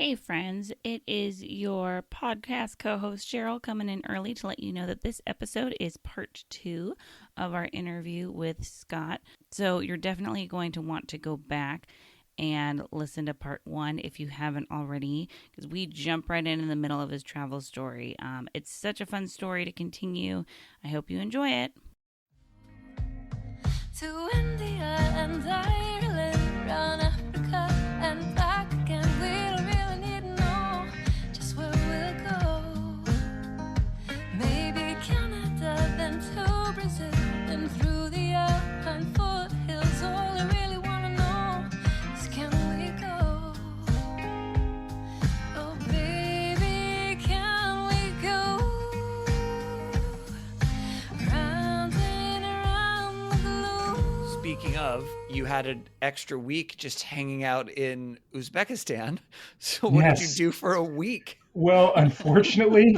Hey, friends, it is your podcast co host Cheryl coming in early to let you know that this episode is part two of our interview with Scott. So you're definitely going to want to go back and listen to part one if you haven't already, because we jump right in the middle of his travel story. It's such a fun story to continue. I hope you enjoy it. To India and Ireland, round Africa and back again. We don't really need to know just where we'll go. Maybe Canada, then to Brazil, then through the Alpine foothills. All I really want to know is can we go? Oh baby, can we go? Round and around the globe. Speaking of, you had an extra week just hanging out in Uzbekistan. So what did you Yes. do for a week? Well, unfortunately,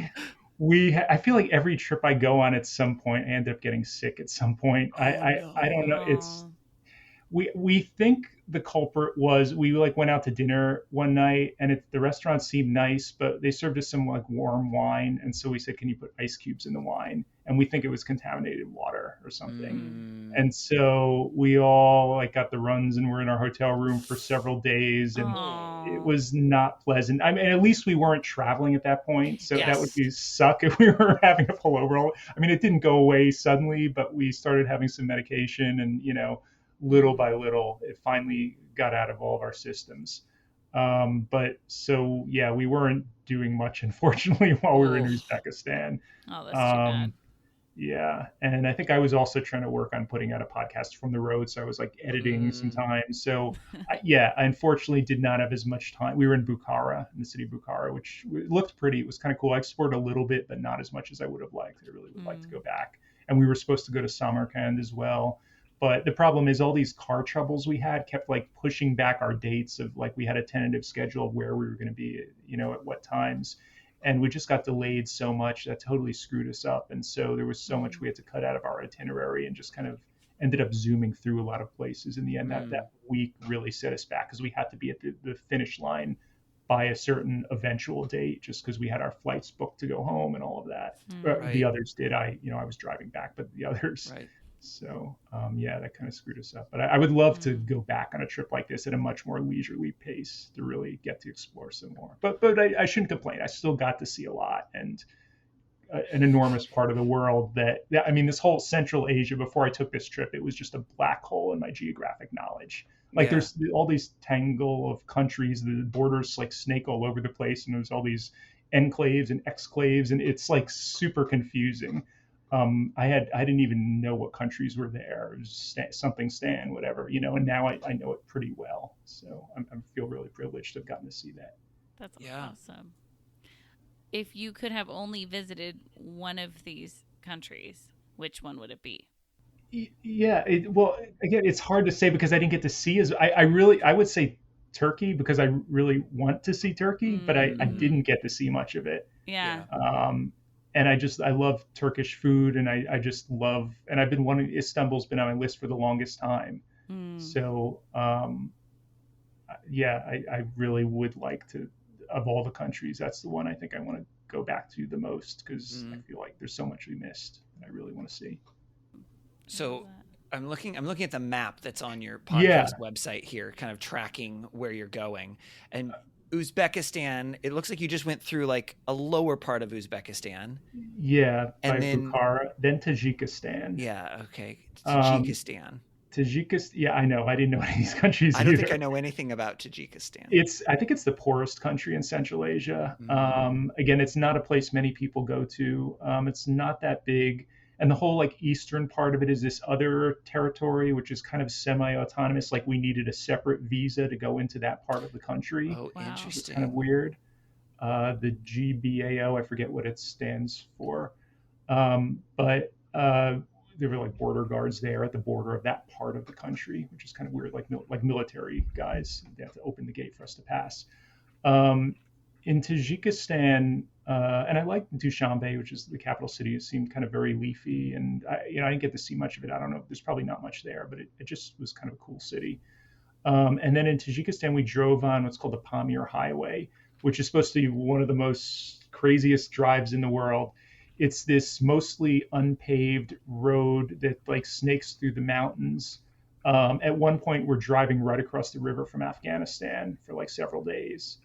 I feel like every trip I go on at some point, I end up getting sick at some point. I don't know. It's Aw. we think the culprit was we like went out to dinner one night and the restaurant seemed nice, but they served us some like warm wine, and so we said, "Can you put ice cubes in the wine?" And we think it was contaminated water or something. And so we all like got the runs and were in our hotel room for several days, and Aw. it was not pleasant. I mean, at least we weren't traveling at that point, so that would Yes. be suck if we were having a pullover. I mean, it didn't go away suddenly, but we started having some medication, and little by little, it finally got out of all of our systems. But so yeah, we weren't doing much, unfortunately, while we were in Oof. Uzbekistan. Oh, that's too bad. Yeah, and I think I was also trying to work on putting out a podcast from the road, so I was like editing sometimes. So yeah, I unfortunately did not have as much time. We were in Bukhara, in the city of Bukhara, which looked pretty. It was kind of cool. I explored a little bit, but not as much as I would have liked. I really would like to go back. And we were supposed to go to Samarkand as well. But the problem is all these car troubles we had kept like pushing back our dates of like we had a tentative schedule of where we were going to be, at what times. And we just got delayed so much that totally screwed us up. And so there was so much we had to cut out of our itinerary and just kind of ended up zooming through a lot of places. In the end, that week really set us back because we had to be at the finish line by a certain eventual date just because we had our flights booked to go home and all of that. Right. The others did. I was driving back, but the others. Right. So yeah, that kind of screwed us up. But I would love to go back on a trip like this at a much more leisurely pace to really get to explore some more. But I shouldn't complain. I still got to see a lot and an enormous part of the world that I mean, this whole Central Asia. Before I took this trip, it was just a black hole in my geographic knowledge. Like Yeah. there's all these tangle of countries, the borders like snake all over the place, and there's all these enclaves and exclaves, and it's like super confusing. I didn't even know what countries were there. It was something Stan, whatever, and now I know it pretty well. So I feel really privileged to have gotten to see that. That's Yeah. awesome. If you could have only visited one of these countries, which one would it be? Yeah, well, again, it's hard to say because I didn't get to see as I would say Turkey because I really want to see Turkey, but I didn't get to see much of it. Yeah. And I love Turkish food, and I just love, and I've been wanting, Istanbul's been on my list for the longest time. So yeah, I really would like to, of all the countries, that's the one I think I want to go back to the most because I feel like there's so much we missed that I really want to see. So I'm looking at the map that's on your podcast website here, kind of tracking where you're going. And Uzbekistan, it looks like you just went through like a lower part of Uzbekistan. Yeah, And by then Bukhara, then Tajikistan. Yeah, okay. Tajikistan. Tajikistan, yeah, I know. I didn't know any of these countries I don't either. think I know anything about Tajikistan. I think it's the poorest country in Central Asia. Again, it's not a place many people go to. It's not that big. And the whole like eastern part of it is this other territory, which is kind of semi-autonomous. Like we needed a separate visa to go into that part of the country. Oh, Wow. It's interesting. kind of weird. The GBAO, I forget what it stands for. But there were like border guards there at the border of that part of the country, which is kind of weird, like military guys. They have to open the gate for us to pass. In Tajikistan, and I liked Dushanbe, which is the capital city. It seemed kind of very leafy, and I didn't get to see much of it. I don't know. There's probably not much there, but it just was kind of a cool city. And then in Tajikistan, we drove on what's called the Pamir Highway, which is supposed to be one of the most craziest drives in the world. It's this mostly unpaved road that like snakes through the mountains. At one point, we're driving right across the river from Afghanistan for like several days.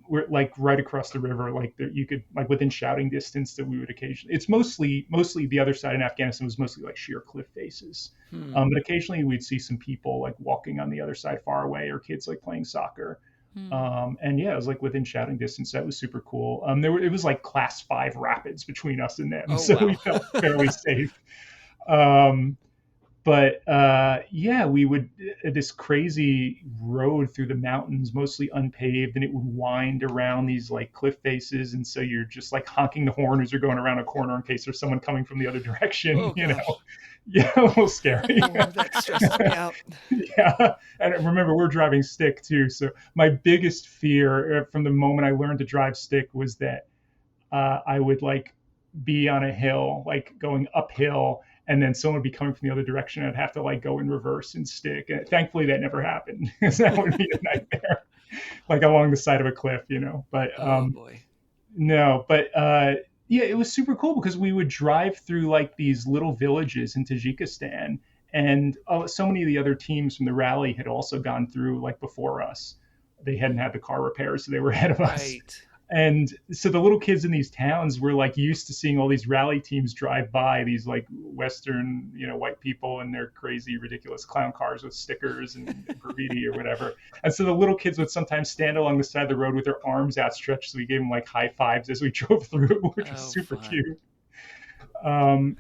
We're like right across the river, like you could like within shouting distance that we would occasionally. It's mostly the other side in Afghanistan was mostly like sheer cliff faces, but occasionally we'd see some people like walking on the other side far away, or kids like playing soccer. And yeah, it was like within shouting distance. That was super cool. It was like class 5 rapids between us and them, so wow. We felt fairly safe. But yeah, we would this crazy road through the mountains, mostly unpaved, and it would wind around these like cliff faces, and so you're just like honking the horn as you're going around a corner in case there's someone coming from the other direction. You know, yeah, a little scary. That stresses me out. Yeah, and remember we're driving stick too, so my biggest fear from the moment I learned to drive stick was that I would like be on a hill, like going uphill, and then someone would be coming from the other direction. I'd have to like go in reverse and stick. And thankfully that never happened, because that would be a nightmare, like along the side of a cliff, you know. But oh boy. No, but yeah, it was super cool because we would drive through like these little villages in Tajikistan, and so many of the other teams from the rally had also gone through like before us. They hadn't had the car repairs, so they were ahead of us. Right. And so the little kids in these towns were like used to seeing all these rally teams drive by, these like Western, you know, white people in their crazy, ridiculous clown cars with stickers and graffiti or whatever. And so the little kids would sometimes stand along the side of the road with their arms outstretched. So we gave them like high fives as we drove through, which was super cute. Yeah,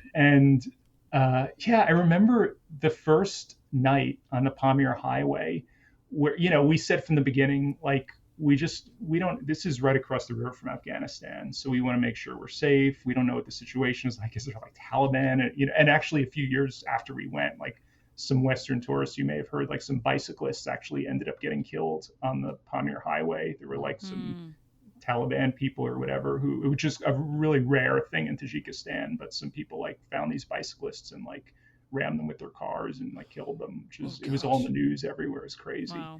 I remember the first night on the Pamir Highway where, you know, we said from the beginning, like, this is right across the river from Afghanistan, so we want to make sure we're safe. We don't know what the situation is like. Is there like Taliban? And, you know, and actually a few years after we went, like some Western tourists, you may have heard, like some bicyclists actually ended up getting killed on the Pamir Highway. There were like some Taliban people or whatever, which is a really rare thing in Tajikistan, but some people like found these bicyclists and like rammed them with their cars and like killed them, which is, it was all in the news everywhere. It's crazy. Wow.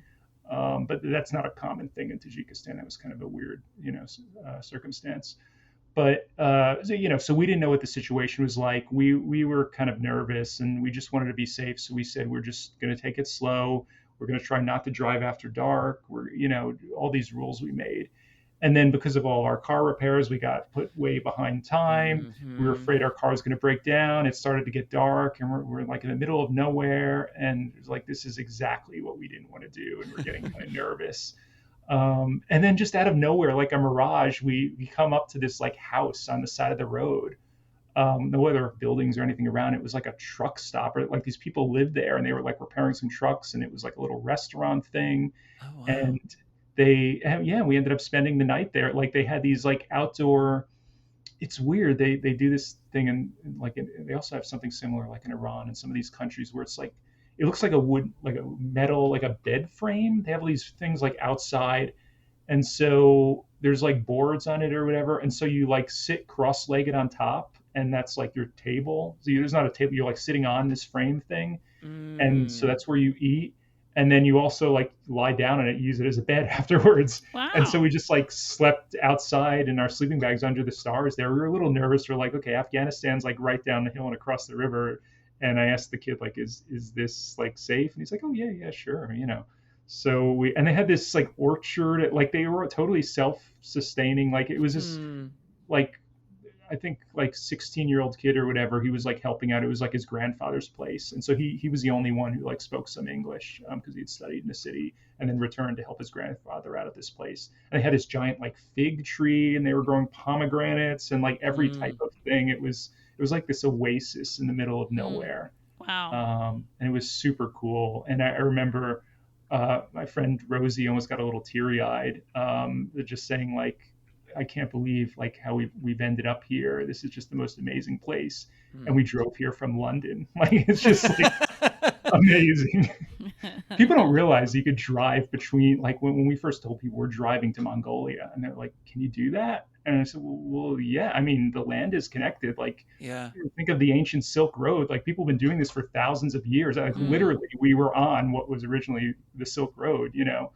But that's not a common thing in Tajikistan. That was kind of a weird, you know, circumstance. But so, you know, so we didn't know what the situation was like. We were kind of nervous, and we just wanted to be safe. So we said we're just going to take it slow. We're going to try not to drive after dark. We're, you know, all these rules we made. And then because of all our car repairs, we got put way behind time. We were afraid our car was going to break down. It started to get dark, and we're like in the middle of nowhere. And it was like, this is exactly what we didn't want to do. And we're getting kind of nervous. And then just out of nowhere, like a mirage, we come up to this like house on the side of the road. No other buildings or anything around. It was like a truck stop, or like these people lived there, and they were like repairing some trucks, and it was like a little restaurant thing. Oh, wow. And we ended up spending the night there. Like they had these like outdoor, it's weird. They do this thing, and like they also have something similar like in Iran and some of these countries where it's like, it looks like a wood, like a metal, like a bed frame. They have all these things like outside. And so there's like boards on it or whatever. And so you like sit cross-legged on top, and that's like your table. So there's not a table. You're like sitting on this frame thing. And so that's where you eat. And then you also like lie down on it, use it as a bed afterwards. Wow. And so we just like slept outside in our sleeping bags under the stars there. We were a little nervous. We're like, okay, Afghanistan's like right down the hill and across the river. And I asked the kid, like, is this like safe? And he's like, oh yeah, sure. You know, so and they had this like orchard, like they were totally self-sustaining. Like it was just like, I think like 16-year-old kid or whatever, he was like helping out. It was like his grandfather's place. And so he was the only one who like spoke some English because he'd studied in the city and then returned to help his grandfather out at this place. And they had this giant like fig tree, and they were growing pomegranates and like every type of thing. It was like this oasis in the middle of nowhere. Wow. And it was super cool. And I remember my friend Rosie almost got a little teary-eyed just saying like, I can't believe like how we've ended up here. This is just the most amazing place. And we drove here from London. Like it's just like amazing. People don't realize you could drive between, like when we first told people we're driving to Mongolia, and they're like, can you do that? And I said, well, yeah, I mean, the land is connected. Like, Yeah. think of the ancient Silk Road. Like, people have been doing this for thousands of years. Like, literally, we were on what was originally the Silk Road, you know?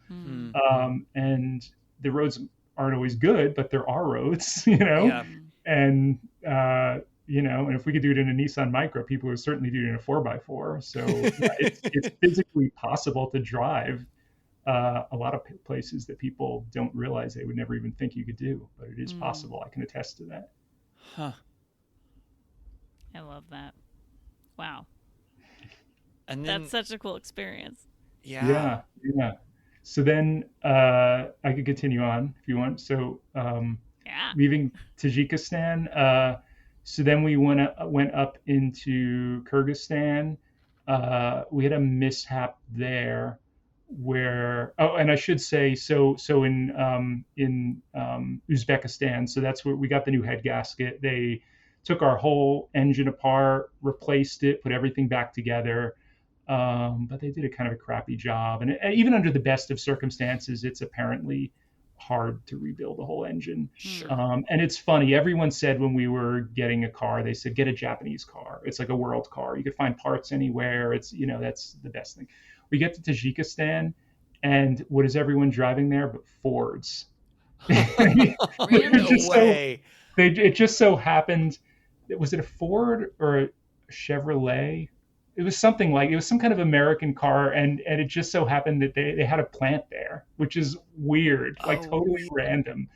And the roads aren't always good, but there are roads, you know? Yeah. And, you know, and if we could do it in a Nissan Micra, people would certainly do it in a 4x4. So yeah, it's physically possible to drive a lot of places that people don't realize they would never even think you could do, but it is possible. I can attest to that. Huh. I love that. Wow. And then, That's such a cool experience. yeah. Yeah. So then I could continue on if you want. So Yeah. leaving Tajikistan, so then we went up into Kyrgyzstan. We had a mishap there where, and I should say, so in Uzbekistan, so that's where we got the new head gasket. They took our whole engine apart, replaced it, put everything back together. But they did a kind of a crappy job. And even under the best of circumstances, it's apparently hard to rebuild the whole engine. Sure. And it's funny. Everyone said when we were getting a car, they said, get a Japanese car. It's like a world car. You could find parts anywhere. It's, you know, that's the best thing. We get to Tajikistan, and what is everyone driving there but Fords? Really? No way. It just so happened, was it a Ford or a Chevrolet? It was something like, it was some kind of American car, and it just so happened that they had a plant there, which is weird, like totally random.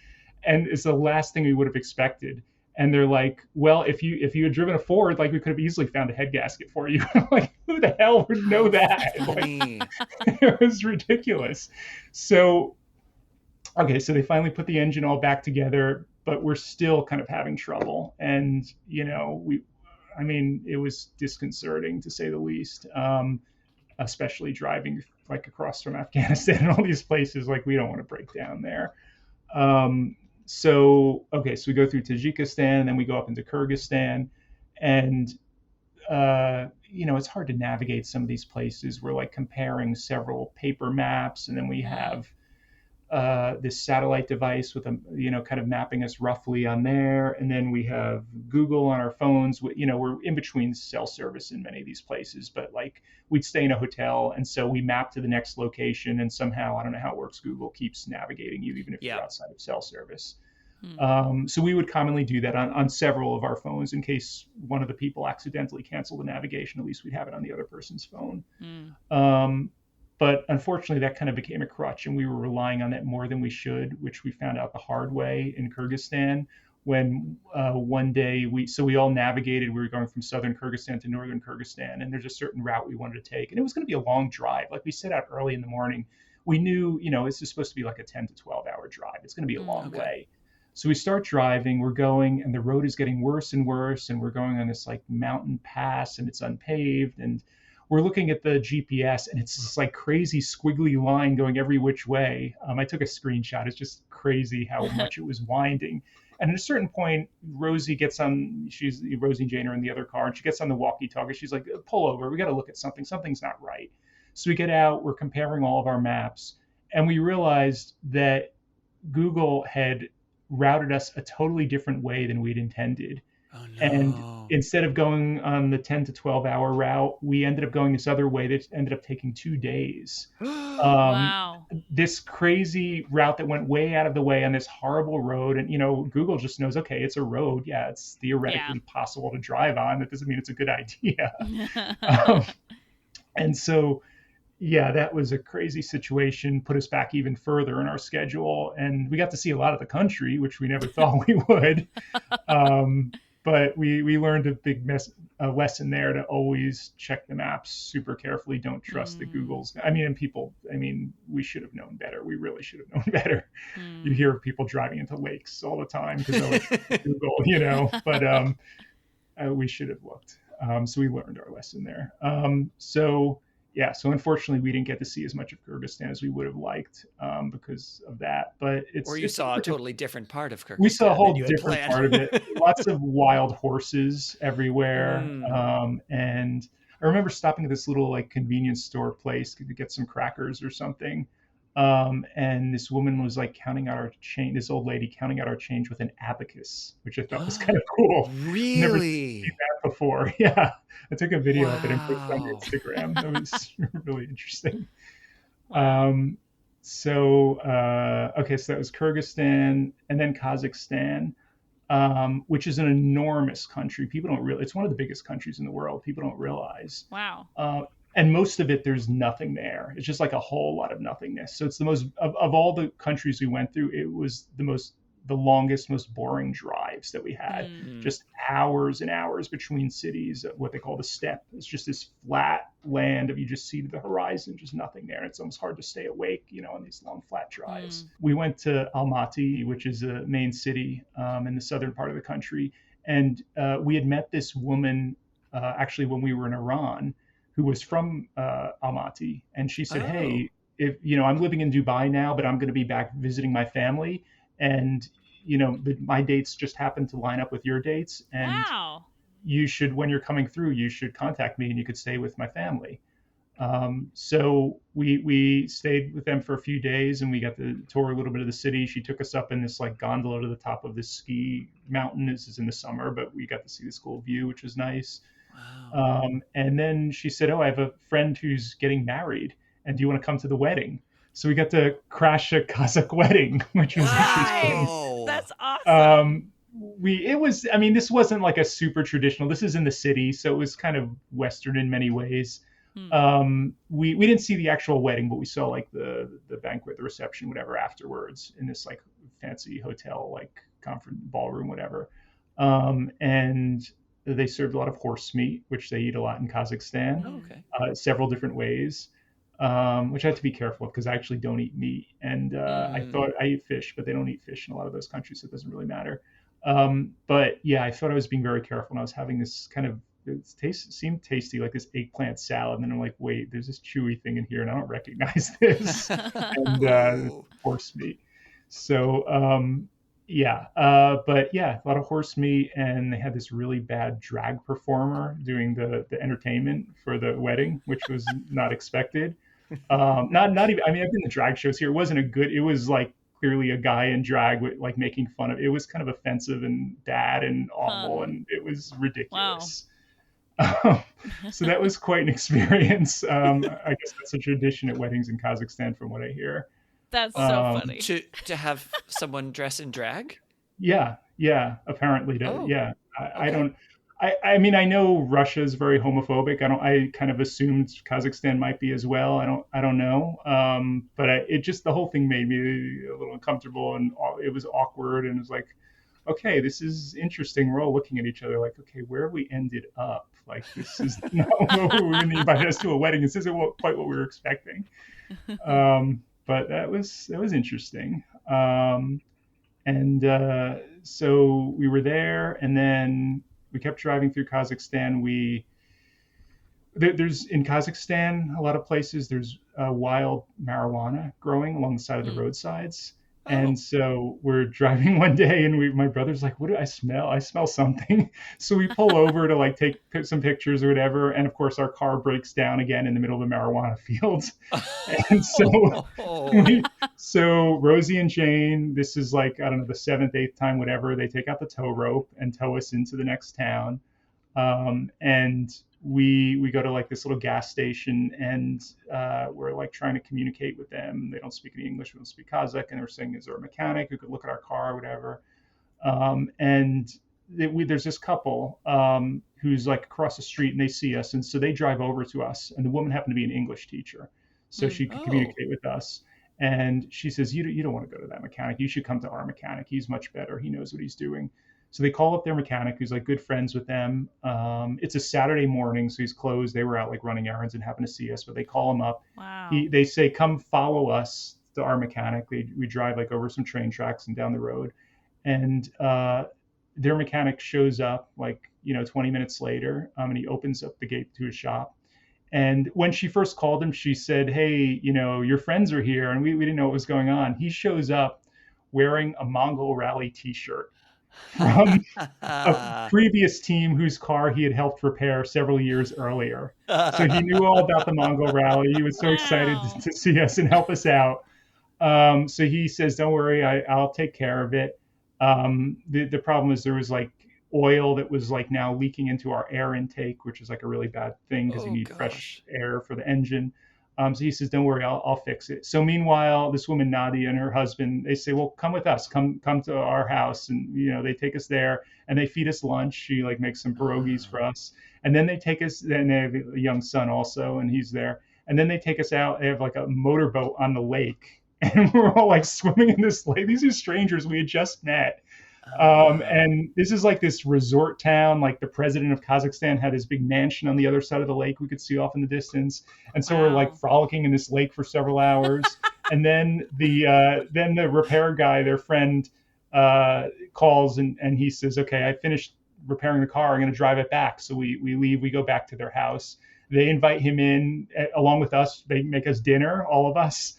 And it's the last thing we would have expected. And they're like, well, if you had driven a Ford, like, we could have easily found a head gasket for you. I'm like, who the hell would know that? Like, it was ridiculous. So, okay, so they finally put the engine all back together, but we're still kind of having trouble. And, you know, it was disconcerting to say the least, especially driving like across from Afghanistan and all these places. Like, we don't want to break down there. So we go through Tajikistan, and then we go up into Kyrgyzstan, and you know, it's hard to navigate some of these places. We're like comparing several paper maps, and then we have this satellite device with kind of mapping us roughly on there. And then we have Google on our phones. You know, we're in between cell service in many of these places, but like, we'd stay in a hotel. And so we map to the next location, and somehow, I don't know how it works, Google keeps navigating you, even if you're outside of cell service. So we would commonly do that on several of our phones in case one of the people accidentally canceled the navigation. At least we'd have it on the other person's phone. But unfortunately, that kind of became a crutch, and we were relying on that more than we should, which we found out the hard way in Kyrgyzstan when one day we all navigated. We were going from southern Kyrgyzstan to northern Kyrgyzstan, and there's a certain route we wanted to take. And it was going to be a long drive. Like, we set out early in the morning. We knew, you know, this is supposed to be like a 10 to 12 hour drive. It's going to be a long way. So we start driving, we're going, and the road is getting worse and worse. And we're going on this like mountain pass, and it's unpaved. And we're looking at the GPS, and it's this like crazy squiggly line going every which way. I took a screenshot. It's just crazy how much it was winding. And at a certain point, Rosie and Jane are in the other car, and she gets on the walkie-talkie. She's like, pull over. We got to look at something. Something's not right. So we get out, we're comparing all of our maps, and we realized that Google had routed us a totally different way than we'd intended. Oh, no. And instead of going on the 10 to 12 hour route, we ended up going this other way that ended up taking 2 days. Wow. This crazy route that went way out of the way on this horrible road. And, you know, Google just knows, okay, it's a road. Yeah, it's theoretically possible to drive on. That doesn't mean it's a good idea. And so, yeah, that was a crazy situation, put us back even further in our schedule. And we got to see a lot of the country, which we never thought we would. But we learned a lesson there to always check the maps super carefully. Don't trust the Googles. We should have known better. We really should have known better. You hear of people driving into lakes all the time because of Google, you know, but we should have looked. So we learned our lesson there. So unfortunately, we didn't get to see as much of Kyrgyzstan as we would have liked because of that. But you saw a totally different part of Kyrgyzstan. We saw a whole different part of it. Lots of wild horses everywhere. And I remember stopping at this little like convenience store place to get some crackers or something. And this woman was like counting out our change, this old lady counting out our change with an abacus, which I thought was kind of cool. Never seen Really? that before. Yeah. I took a video of it and put it on Wow. Instagram. That was really interesting. Wow. Okay, so that was Kyrgyzstan and then Kazakhstan, which is an enormous country. People don't really, it's one of the biggest countries in the world. People don't realize. Wow. And most of it, there's nothing there. It's just like a whole lot of nothingness. So it's the most, of all the countries we went through, it was the longest, most boring drives that we had. Mm. Just hours and hours between cities, what they call the steppe. It's just this flat land of you just see to the horizon, just nothing there. It's almost hard to stay awake, on these long flat drives. We went to Almaty, which is a main city in the southern part of the country. And we had met this woman actually when we were in Iran, who was from Almaty. And she said, hey, if I'm living in Dubai now, but I'm going to be back visiting my family. And, my dates just happen to line up with your dates. And Wow. you should, when you're coming through, you should contact me and you could stay with my family. So we stayed with them for a few days and we got to tour a little bit of the city. She took us up in this like gondola to the top of this ski mountain. This is in the summer, but we got to see this cool view, which was nice. Wow. And then she said, oh, I have a friend who's getting married. And do you want to come to the wedding? So we got to crash a Kazakh wedding, which was interesting. Wow. That's awesome. This wasn't like a super traditional, this is in the city. So it was kind of Western in many ways. We didn't see the actual wedding, but we saw like the banquet, the reception, whatever afterwards in this like fancy hotel, like conference ballroom, whatever. And they served a lot of horse meat, which they eat a lot in Kazakhstan, Oh, okay. several different ways, which I have to be careful of because I actually don't eat meat. And I thought I eat fish, but they don't eat fish in a lot of those countries, so it doesn't really matter. But yeah, I thought I was being very careful, and I was having this kind of, seemed tasty, like this eggplant salad. And then I'm like, wait, there's this chewy thing in here, and I don't recognize this. And horse meat. So but yeah, a lot of horse meat, and they had this really bad drag performer doing the entertainment for the wedding, which was not expected. Not even. I mean, I've been to drag shows here. It wasn't a good. It was like clearly a guy in drag with like making fun of. It was kind of offensive and bad and awful, and it was ridiculous. Wow. So that was quite an experience. I guess that's a tradition at weddings in Kazakhstan, from what I hear. That's so funny. To have someone dress in drag? Yeah, apparently. Yeah. I Okay. don't, I mean, I know Russia is very homophobic. I kind of assumed Kazakhstan might be as well. I don't know. But it just, the whole thing made me a little uncomfortable, and it was awkward, and it was like, okay, this is interesting. We're all looking at each other like, okay, where have we ended up? Like, this is not what we were invited us to a wedding. This isn't quite what we were expecting. But that was interesting. So we were there, and then we kept driving through Kazakhstan. There's in Kazakhstan, a lot of places, there's wild marijuana growing along the side of the roadsides. And so we're driving one day, and my brother's like, what do I smell? I smell something. So we pull over to like take some pictures or whatever. And of course, our car breaks down again in the middle of the marijuana fields. And so Rosie and Jane, this is like, I don't know, the 7th, 8th time, whatever, they take out the tow rope and tow us into the next town. And we go to like this little gas station, and we're like trying to communicate with them. They don't speak any English, we don't speak Kazakh, and they're saying, is there a mechanic who could look at our car or whatever? There's this couple who's like across the street, and they see us, and so they drive over to us, and the woman happened to be an English teacher, so she could communicate with us. And she says, you don't want to go to that mechanic. You should come to our mechanic. He's much better. He knows what he's doing. So they call up their mechanic, who's like good friends with them. It's a Saturday morning, so he's closed. They were out like running errands and happened to see us, but they call him up. Wow. They say, come follow us to our mechanic. We drive like over some train tracks and down the road. And their mechanic shows up like, 20 minutes later, and he opens up the gate to his shop. And when she first called him, she said, hey, your friends are here. And we didn't know what was going on. He shows up wearing a Mongol Rally t-shirt. from a previous team whose car he had helped repair several years earlier. So he knew all about the Mongol Rally. He was so excited Wow. to see us and help us out. So he says, "Don't worry, I'll take care of it." The problem is there was like oil that was like now leaking into our air intake, which is like a really bad thing because you Oh need gosh. fresh air for the engine. So he says, "Don't worry, I'll fix it." So meanwhile, this woman Nadia and her husband, they say, "Well, come with us, come to our house," and they take us there and they feed us lunch. She like makes some pierogies for us, and then they take us. Then they have a young son also, and he's there. And then they take us out. They have like a motorboat on the lake, and we're all like swimming in this lake. These are strangers we had just met. Oh wow. And this is like this resort town. Like the president of Kazakhstan had his big mansion on the other side of the lake we could see off in the distance. And so we're like Wow. frolicking in this lake for several hours. And then the repair guy, their friend, calls and he says, "Okay, I finished repairing the car. I'm going to drive it back." So we leave. We go back to their house. They invite him in along with us. They make us dinner, all of us.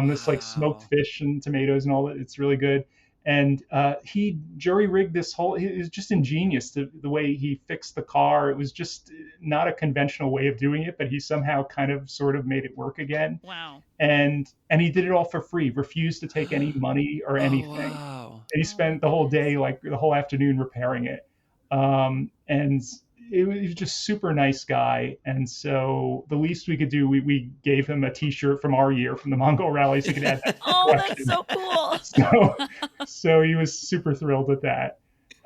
This like smoked Wow. fish and tomatoes and all that. It's really good. And he jury rigged this whole. It was just ingenious the way he fixed the car. It was just not a conventional way of doing it, but he somehow kind of sort of made it work again. Wow. And he did it all for free. Refused to take any money or Oh anything. wow. And he Oh my spent the whole day, goodness. like the whole afternoon, repairing it. And he was just super nice guy. And so the least we could do, we gave him a T-shirt from our year from the Mongol Rally, so he could add that to the Oh, that's collection. so cool. So he was super thrilled with that.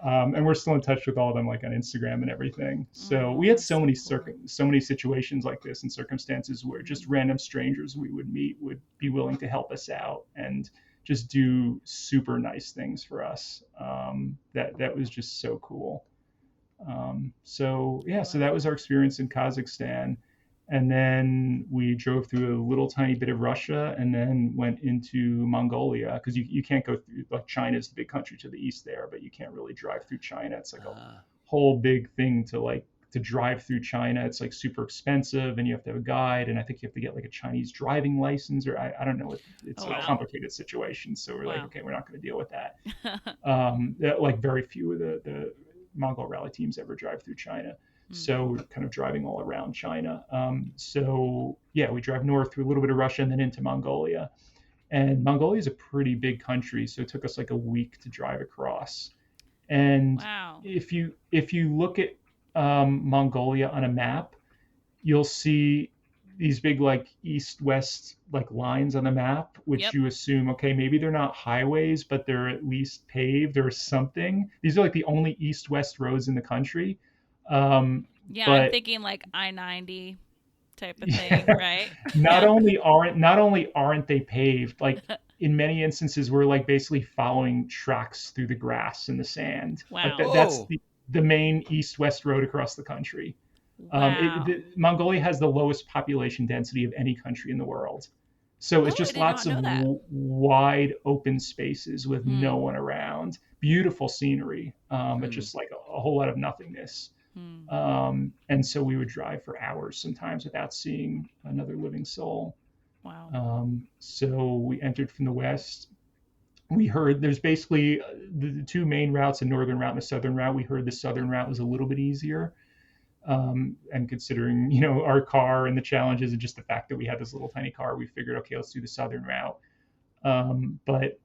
And we're still in touch with all of them, like on Instagram and everything. So we Oh, had that's so many cool. so many situations like this and circumstances where just random strangers we would meet would be willing to help us out and just do super nice things for us. That was just so cool. So yeah, so that was our experience in Kazakhstan. And then we drove through a little tiny bit of Russia and then went into Mongolia because you can't go through, like China's the big country to the east there, but you can't really drive through China. It's like a Uh, whole big thing to drive through China. It's like super expensive and you have to have a guide. And I think you have to get like a Chinese driving license or I don't know. It's Oh, a wow. complicated situation. So we're like, Wow. okay, we're not going to deal with that. Like very few of the Mongol rally teams ever drive through China. So we're kind of driving all around China. So yeah, we drive north through a little bit of Russia and then into Mongolia. And Mongolia is a pretty big country, so it took us like a week to drive across. And Wow. if you look at Mongolia on a map, you'll see these big like east-west like lines on the map, which Yep. you assume, okay, maybe they're not highways, but they're at least paved or something. These are like the only east-west roads in the country. Yeah, I'm But thinking like I-90 type of thing, yeah, right? not Yeah. only aren't they paved, like in many instances we're like basically following tracks through the grass and the sand. Like Wow. that's whoa. the main east-west road across the country. Wow. Mongolia has the lowest population density of any country in the world. So it's Oh, I just did not lots of know that. wide open spaces with no Hmm. one around. Beautiful scenery, but Hmm. just like a whole lot of nothingness. Hmm. And so we would drive for hours sometimes without seeing another living soul. Wow. So we entered from the west. We heard there's basically the two main routes, a northern route and a southern route. We heard the southern route was a little bit easier. And considering, our car and the challenges and just the fact that we had this little tiny car, we figured, okay, let's do the southern route. But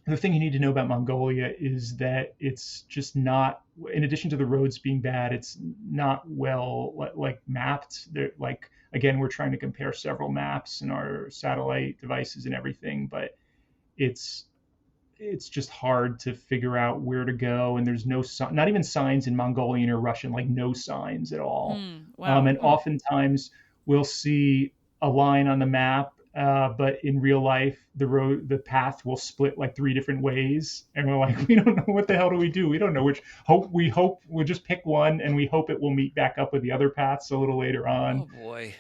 the thing you need to know about Mongolia is that it's just not, in addition to the roads being bad, it's not well like mapped. They're like, again, we're trying to compare several maps and our satellite devices and everything, but it's just hard to figure out where to go. And there's not even signs in Mongolian or Russian, like no signs at all. Wow. And oftentimes we'll see a line on the map, but in real life, the path will split like three different ways. And we're like, we don't know what the hell do we do? We don't know which. We hope we'll just pick one and we hope it will meet back up with the other paths a little later on. Oh boy.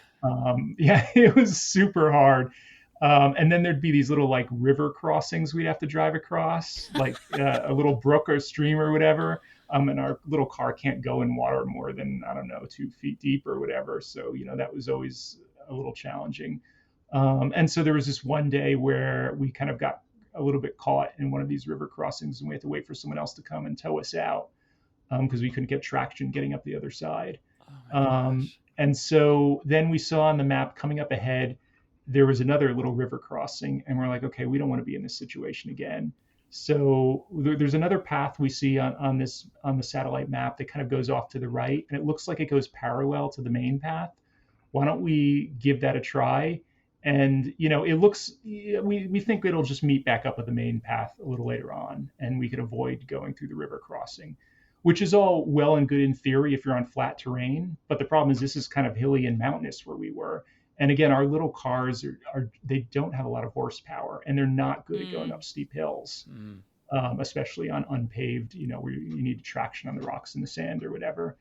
Yeah, it was super hard. And then there'd be these little like river crossings we'd have to drive across, like a little brook or stream or whatever. And our little car can't go in water more than, I don't know, 2 feet deep or whatever. So, that was always a little challenging. And so there was this one day where we kind of got a little bit caught in one of these river crossings, and we had to wait for someone else to come and tow us out because we couldn't get traction getting up the other side. Oh my gosh. And so then we saw on the map coming up ahead, there was another little river crossing, and we're like, okay, we don't want to be in this situation again. So there's another path we see on the satellite map that kind of goes off to the right, and it looks like it goes parallel to the main path. Why don't we give that a try? And it looks, we think it'll just meet back up with the main path a little later on, and we could avoid going through the river crossing, which is all well and good in theory if you're on flat terrain. But the problem is this is kind of hilly and mountainous where we were. And again, our little cars they don't have a lot of horsepower, and they're not good at going up steep hills, especially on unpaved, where you need traction on the rocks and the sand or whatever.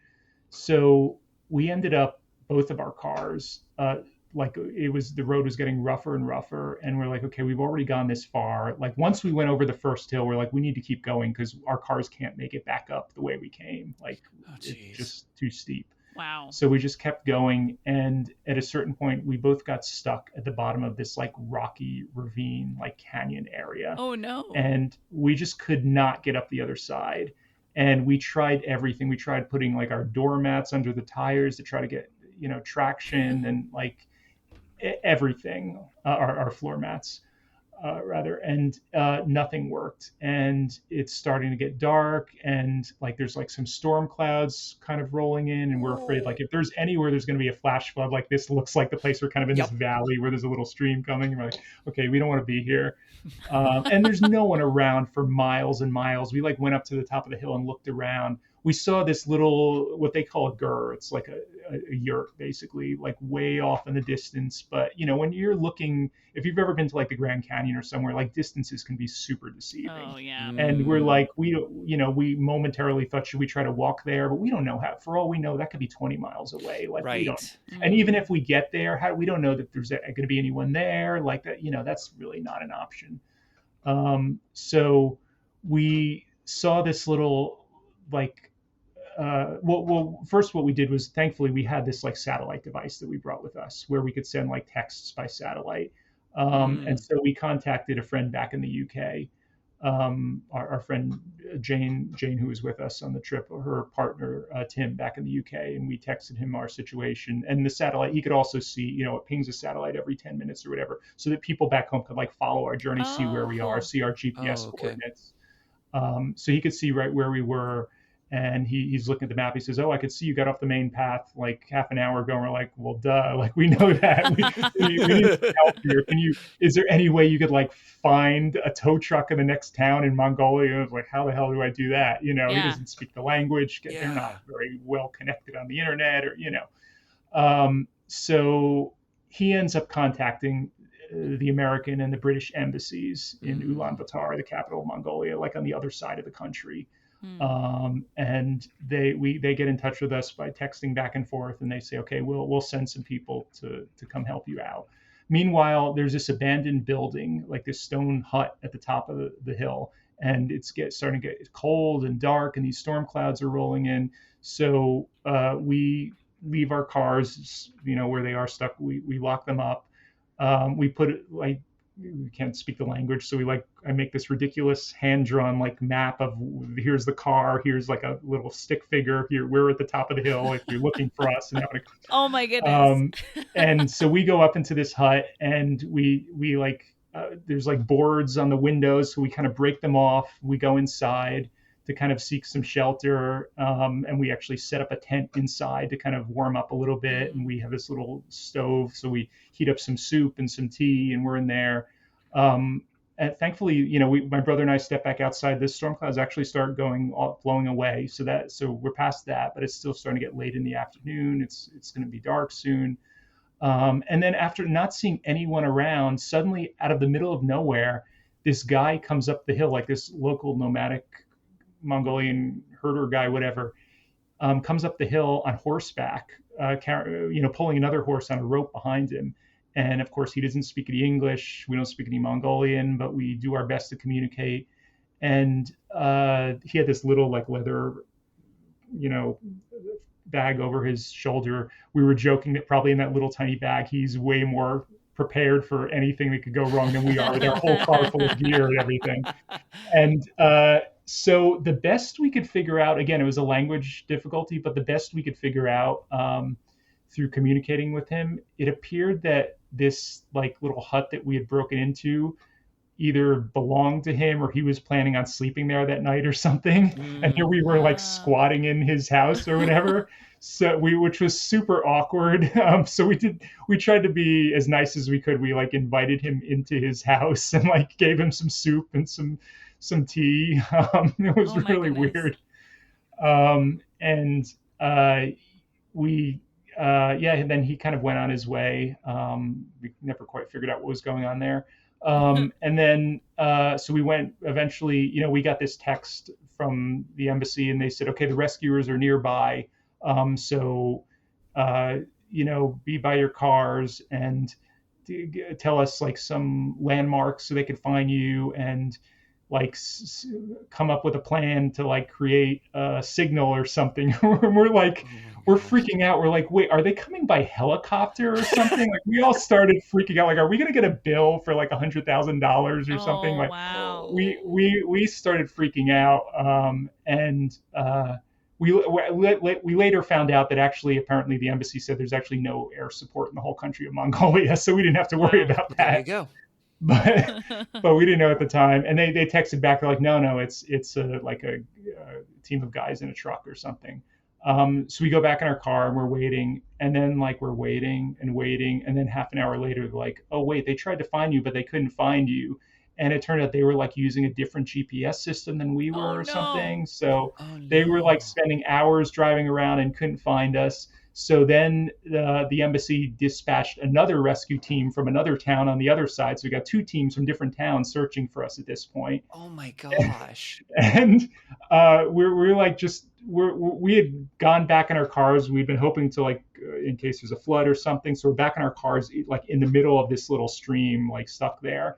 So we ended up, both of our cars, the road was getting rougher and rougher, and we're like, okay, we've already gone this far. Like once we went over the first hill, we're like, we need to keep going because our cars can't make it back up the way we came. Like it's just too steep. Wow. So we just kept going, and at a certain point, we both got stuck at the bottom of this like rocky ravine, like canyon area. Oh no. And we just could not get up the other side. And we tried everything. We tried putting like our doormats under the tires to try to get, traction, and like everything, our floor mats, rather, and nothing worked. And it's starting to get dark, and like there's like some storm clouds kind of rolling in, and we're afraid like if there's anywhere there's going to be a flash flood, like this looks like the place we're kind of in this valley where there's a little stream coming, and we're like, okay, we don't want to be here. And there's no one around for miles and miles. We like went up to the top of the hill and looked around. We saw this little, what they call a gur. It's like a yurt, basically, like way off in the distance. But, when you're looking, if you've ever been to like the Grand Canyon or somewhere, like distances can be super deceiving. Oh, yeah. And we're like, we momentarily thought, should we try to walk there? But we don't know how. For all we know, that could be 20 miles away. Like, right. We don't. And even if we get there, we don't know that there's going to be anyone there. Like that, that's really not an option. So we saw this little, like, first what we did was, thankfully we had this like satellite device that we brought with us where we could send like texts by satellite. And so we contacted a friend back in the UK, our friend Jane, who was with us on the trip, her partner, Tim, back in the UK. And we texted him our situation, and the satellite, he could also see, it pings a satellite every 10 minutes or whatever, so that people back home could like follow our journey, see where we are, see our GPS coordinates. So he could see right where we were. And he's looking at the map. He says, "Oh, I could see you got off the main path like half an hour ago." And we're like, "Well, duh! Like we know that. we need some help here. Is there any way you could like find a tow truck in the next town in Mongolia?" And I was like, "How the hell do I do that?" He doesn't speak the language. They're not very well connected on the internet, or So he ends up contacting the American and the British embassies in Ulaanbaatar, the capital of Mongolia, like on the other side of the country. And they get in touch with us by texting back and forth, and they say, okay, we'll send some people to come help you out. Meanwhile, there's this abandoned building, like this stone hut at the top of the hill, and it's starting to get cold and dark, and these storm clouds are rolling in. So we leave our cars, where they are stuck. We lock them up. We put it like, we can't speak the language, so I make this ridiculous hand-drawn like map of, here's the car, here's like a little stick figure here, we're at the top of the hill if you're looking for us. And oh my goodness. And so we go up into this hut, and we like there's like boards on the windows, so we kind of break them off. We go inside to kind of seek some shelter, and we actually set up a tent inside to kind of warm up a little bit. And we have this little stove, so we heat up some soup and some tea, and we're in there. And thankfully, my brother and I step back outside. The storm clouds actually start blowing away, so we're past that, but it's still starting to get late in the afternoon. It's going to be dark soon. And then after not seeing anyone around, suddenly out of the middle of nowhere, this guy comes up the hill, like this local nomadic Mongolian herder guy, whatever, comes up the hill on horseback, pulling another horse on a rope behind him. And of course, he doesn't speak any English. We don't speak any Mongolian, but we do our best to communicate. And he had this little like leather, bag over his shoulder. We were joking that probably in that little tiny bag, he's way more prepared for anything that could go wrong than we are with our whole car full of gear and everything. And so the best we could figure out, again, it was a language difficulty, but the best we could figure out through communicating with him, it appeared that this like little hut that we had broken into either belonged to him or he was planning on sleeping there that night or something. And here we were like squatting in his house or whatever. So which was super awkward. So we tried to be as nice as we could. We like invited him into his house and like gave him some soup and some tea. It was really weird. And then he kind of went on his way. We never quite figured out what was going on there. And then, so we went eventually, we got this text from the embassy and they said, okay, the rescuers are nearby. So, be by your cars and tell us like some landmarks so they could find you and like come up with a plan to like create a signal or something. We're like, we're freaking out. We're like, wait, are they coming by helicopter or something? Like we all started freaking out. Like, are we going to get a bill for like $100,000 or something? Like, wow. We started freaking out. We later found out that actually, apparently the embassy said there's actually no air support in the whole country of Mongolia. So we didn't have to worry about that. There you go. But we didn't know at the time. And they texted back. They're like, no, it's like a team of guys in a truck or something. So we go back in our car and we're waiting, and then like we're waiting, and then half an hour later, they're like, oh wait, they tried to find you, but they couldn't find you. And it turned out they were like using a different GPS system than we were something. So they were like spending hours driving around and couldn't find us. So then the embassy dispatched another rescue team from another town on the other side. So we got two teams from different towns searching for us at this point. Oh my gosh. And we're like, we had gone back in our cars. We'd been hoping to like, in case there's a flood or something. So we're back in our cars, like in the middle of this little stream, like stuck there.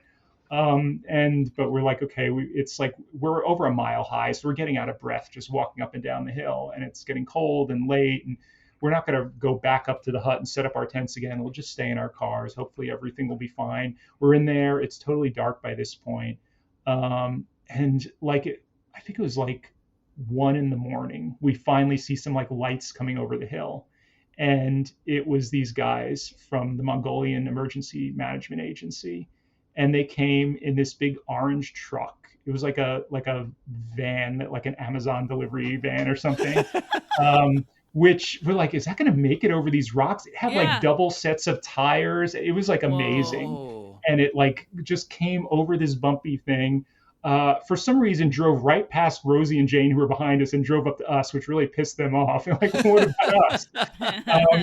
But we're like, okay, it's like, we're over a mile high. So we're getting out of breath, just walking up and down the hill, and it's getting cold and late, and we're not going to go back up to the hut and set up our tents again. We'll just stay in our cars. Hopefully everything will be fine. We're in there. It's totally dark by this point. And like, I think it was like 1 a.m. We finally see some like lights coming over the hill. And it was these guys from the Mongolian Emergency Management Agency. And they came in this big orange truck. It was like a van, like an Amazon delivery van or something. Which we're like, is that going to make it over these rocks? It had like double sets of tires. It was like amazing. Whoa. And it like just came over this bumpy thing. For some reason, drove right past Rosie and Jane, who were behind us, and drove up to us, which really pissed them off. They're like, what about us?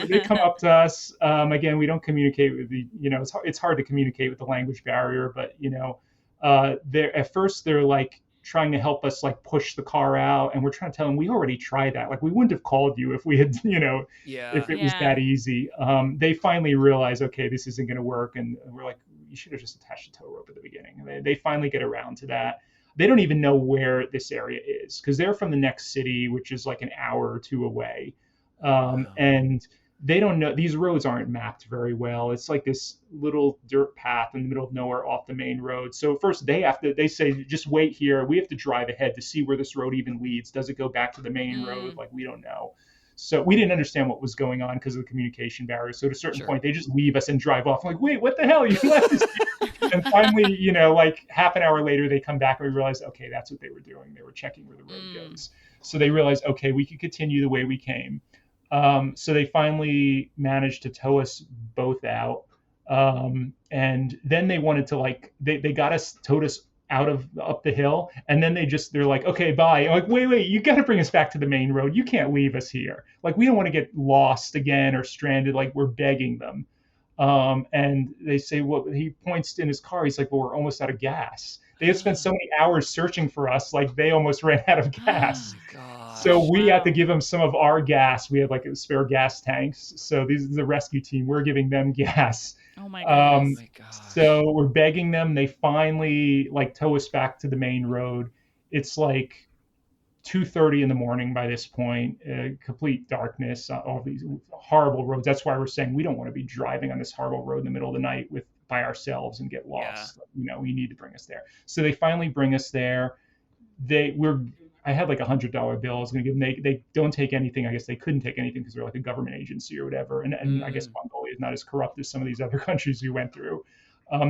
They come up to us. Again, we don't communicate with it's hard to communicate with the language barrier, but at first they're like trying to help us like push the car out, and we're trying to tell them we already tried that. Like we wouldn't have called you if we had, if it was that easy. They finally realize, okay, this isn't going to work, and we're like, you should have just attached a tow rope at the beginning. They finally get around to that. They don't even know where this area is because they're from the next city, which is like an hour or two away. And they don't know, these roads aren't mapped very well. It's like this little dirt path in the middle of nowhere off the main road. So first they say, just wait here. We have to drive ahead to see where this road even leads. Does it go back to the main road? Like, we don't know. So we didn't understand what was going on because of the communication barrier. So at a certain point, they just leave us and drive off. I'm like, wait, what the hell? You left us here. And finally, like half an hour later, they come back and we realize, okay, that's what they were doing. They were checking where the road goes. So they realized, okay, we could continue the way we came. So they finally managed to tow us both out. And then they wanted to they towed us up the hill. And then they're like, okay, bye. I'm like, wait, you got to bring us back to the main road. You can't leave us here. Like, we don't want to get lost again or stranded. Like, we're begging them. And they say, well, he points in his car. He's like, well, we're almost out of gas. They had spent so many hours searching for us. Like, they almost ran out of gas. Oh, God. So we had to give them some of our gas. We had like spare gas tanks. So these are the rescue team. We're giving them gas. Oh my God. So we're begging them. They finally tow us back to the main road. It's like 2:30 in the morning by this point, complete darkness, all these horrible roads. That's why we're saying we don't want to be driving on this horrible road in the middle of the night by ourselves and get lost. You need to bring us there. So they finally bring us there. I had like $100 bill. I was going to give them. They don't take anything. I guess they couldn't take anything because they're like a government agency or whatever. And I guess Mongolia is not as corrupt as some of these other countries we went through.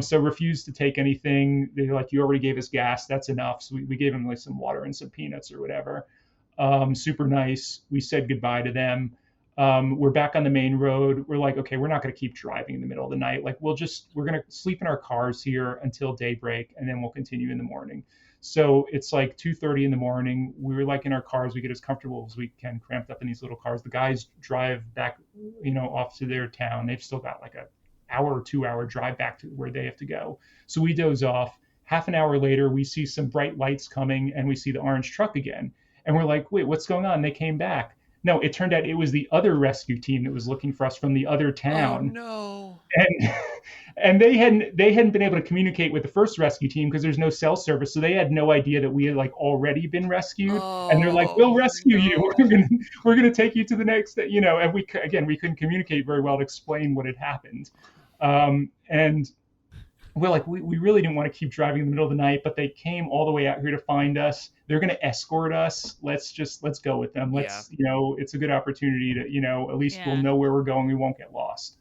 So refused to take anything. They're like, you already gave us gas. That's enough. So we gave them like some water and some peanuts or whatever. Super nice. We said goodbye to them. We're back on the main road. We're like, okay, we're not going to keep driving in the middle of the night. Like we're going to sleep in our cars here until daybreak, and then we'll continue in the morning. So it's like 2:30 in the morning. We were like in our cars. We get as comfortable as we can, cramped up in these little cars. The guys drive back, off to their town. They've still got like a hour or 2 hour drive back to where they have to go. So we doze off. Half an hour later, we see some bright lights coming and we see the orange truck again. And we're like, wait, what's going on? They came back. No, it turned out it was the other rescue team that was looking for us from the other town. Oh, no. And they hadn't been able to communicate with the first rescue team because there's no cell service. So they had no idea that we had like already been rescued. And they're like, we'll rescue you. We're gonna take you to the next, and we couldn't communicate very well to explain what had happened. And we're like, we really didn't want to keep driving in the middle of the night, but they came all the way out here to find us. They're going to escort us. Let's go with them. It's a good opportunity to, at least we'll know where we're going. We won't get lost.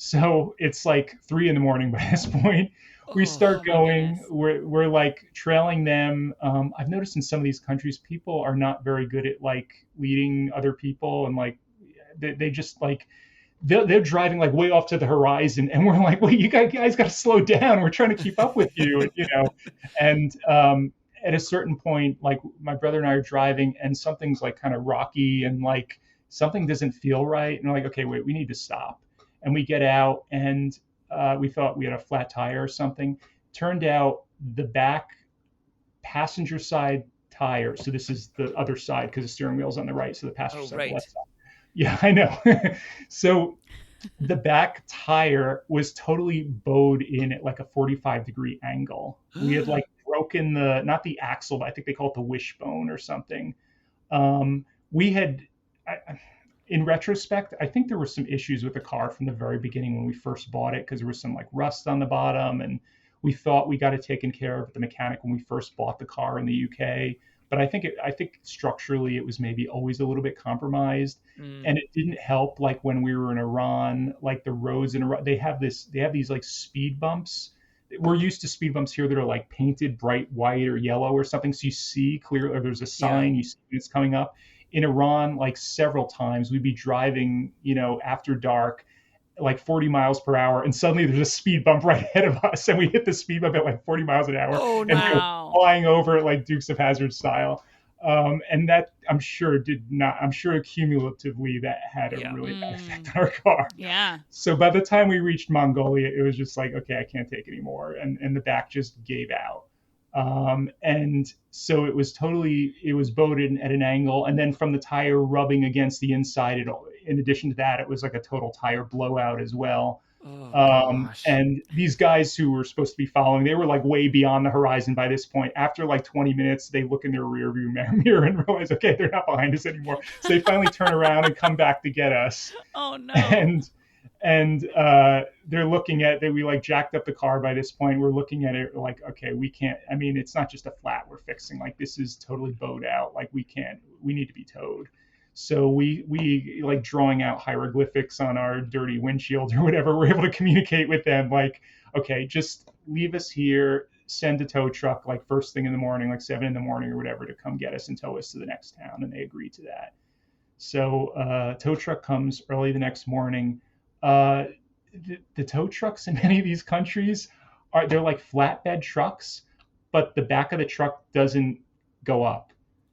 So it's like 3 a.m. by this point. We start going. We're like trailing them. I've noticed in some of these countries, people are not very good at like leading other people, and like they just like. They're driving like way off to the horizon, and we're like, "Wait, you guys got to slow down. We're trying to keep up with you," And at a certain point, like my brother and I are driving, and something's like kind of rocky, and like something doesn't feel right, and we're like, "Okay, wait, we need to stop." And we get out, and we thought we had a flat tire or something. Turned out the back passenger side tire. So this is the other side because the steering wheel's on the right, so the passenger side. The left side. Yeah, I know. So the back tire was totally bowed in at like a 45-degree angle. We had like broken not the axle, but I think they call it the wishbone or something. In retrospect, I think there were some issues with the car from the very beginning when we first bought it because there was some like rust on the bottom, and we thought we got it taken care of at the mechanic when we first bought the car in the UK. But I think structurally it was maybe always a little bit compromised, and it didn't help. Like when we were in Iran, like the roads in Iran, they have these like speed bumps. We're used to speed bumps here that are like painted bright white or yellow or something, so you see clearly, or there's a sign you see it's coming up. In Iran, like several times we'd be driving, after dark, like 40 miles per hour, and suddenly there's a speed bump right ahead of us, and we hit the speed bump at like 40 miles an hour and go flying over it like Dukes of Hazzard style. And that I'm sure cumulatively that had a really bad effect on our car. Yeah. So by the time we reached Mongolia, it was just like, okay, I can't take anymore. And the back just gave out. And so it was bowed in at an angle, and then from the tire rubbing against the inside, in addition to that, it was like a total tire blowout as well. And these guys who were supposed to be following, they were like way beyond the horizon by this point. After like 20 minutes, they look in their rear view mirror and realize, okay, they're not behind us anymore. So they finally turn around and come back to get us. Oh no. And they're looking at that. We like jacked up the car by this point. We're looking at it like, okay, we can't. I mean, it's not just a flat we're fixing. Like this is totally bowed out. Like we need to be towed. So we like drawing out hieroglyphics on our dirty windshield or whatever. We're able to communicate with them like, okay, just leave us here. Send a tow truck like first thing in the morning, like 7 a.m. or whatever, to come get us and tow us to the next town. And they agreed to that. So tow truck comes early the next morning. The tow trucks in many of these countries they're like flatbed trucks, but the back of the truck doesn't go up.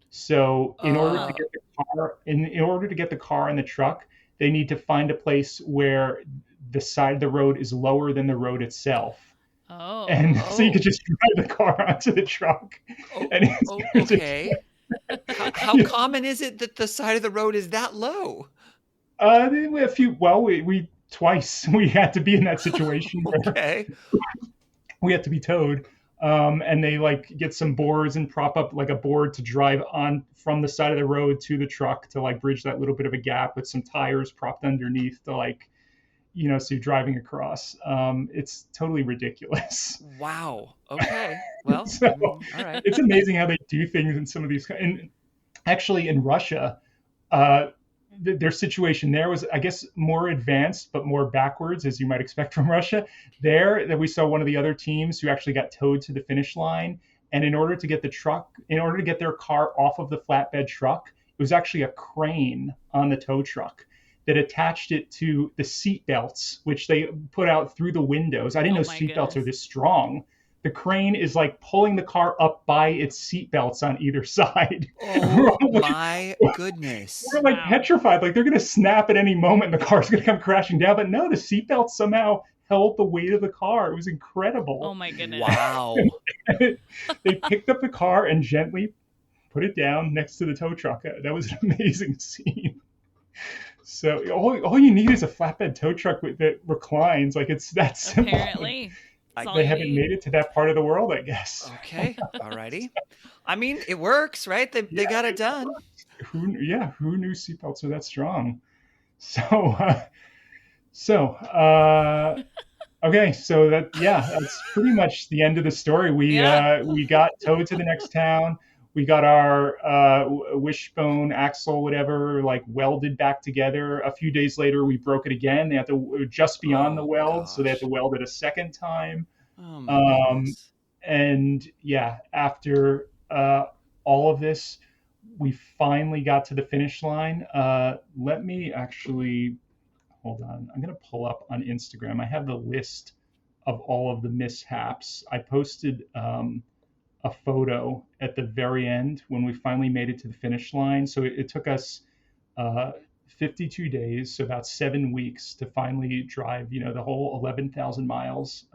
So in order to get the car and the truck, they need to find a place where the side of the road is lower than the road itself. So you could just drive the car onto the truck. Okay. How common is it that the side of the road is that low? Twice we had to be in that situation where we had to be towed. And they like get some boards and prop up like a board to drive on from the side of the road to the truck to like bridge that little bit of a gap with some tires propped underneath to like, so you're driving across. It's totally ridiculous. Wow. Okay. Well, So all right. it's amazing how they do things in some of these. And actually, in Russia, uh, their situation there was, I guess, more advanced but more backwards, as you might expect from Russia. There, that we saw one of the other teams who actually got towed to the finish line, and in order to get their car off of the flatbed truck, it was actually a crane on the tow truck that attached it to the seat belts, which they put out through the windows. I didn't know seat belts are this strong. The crane is like pulling the car up by its seat belts on either side. Oh my goodness. We're like petrified, like they're going to snap at any moment and the car's going to come crashing down. But no, the seat belts somehow held the weight of the car. It was incredible. Oh my goodness. Wow. They picked up the car and gently put it down next to the tow truck. That was an amazing scene. So all you need is a flatbed tow truck that reclines. Like it's that simple. Apparently. They haven't made it to that part of the world, I guess. Okay. All-righty. I mean, it works, right? They got it done. Who knew seatbelts are that strong? Okay, so that's pretty much the end of the story. We got towed to the next town. We got our wishbone axle, whatever, like welded back together. A few days later, we broke it again. They had to just beyond the weld, so they had to weld it a second time. Oh my goodness. And after all of this, we finally got to the finish line. Let me actually hold on. I'm going to pull up on Instagram. I have the list of all of the mishaps. I posted a photo at the very end when we finally made it to the finish line. So it took us 52 days, so about 7 weeks to finally drive, the whole 11,000 miles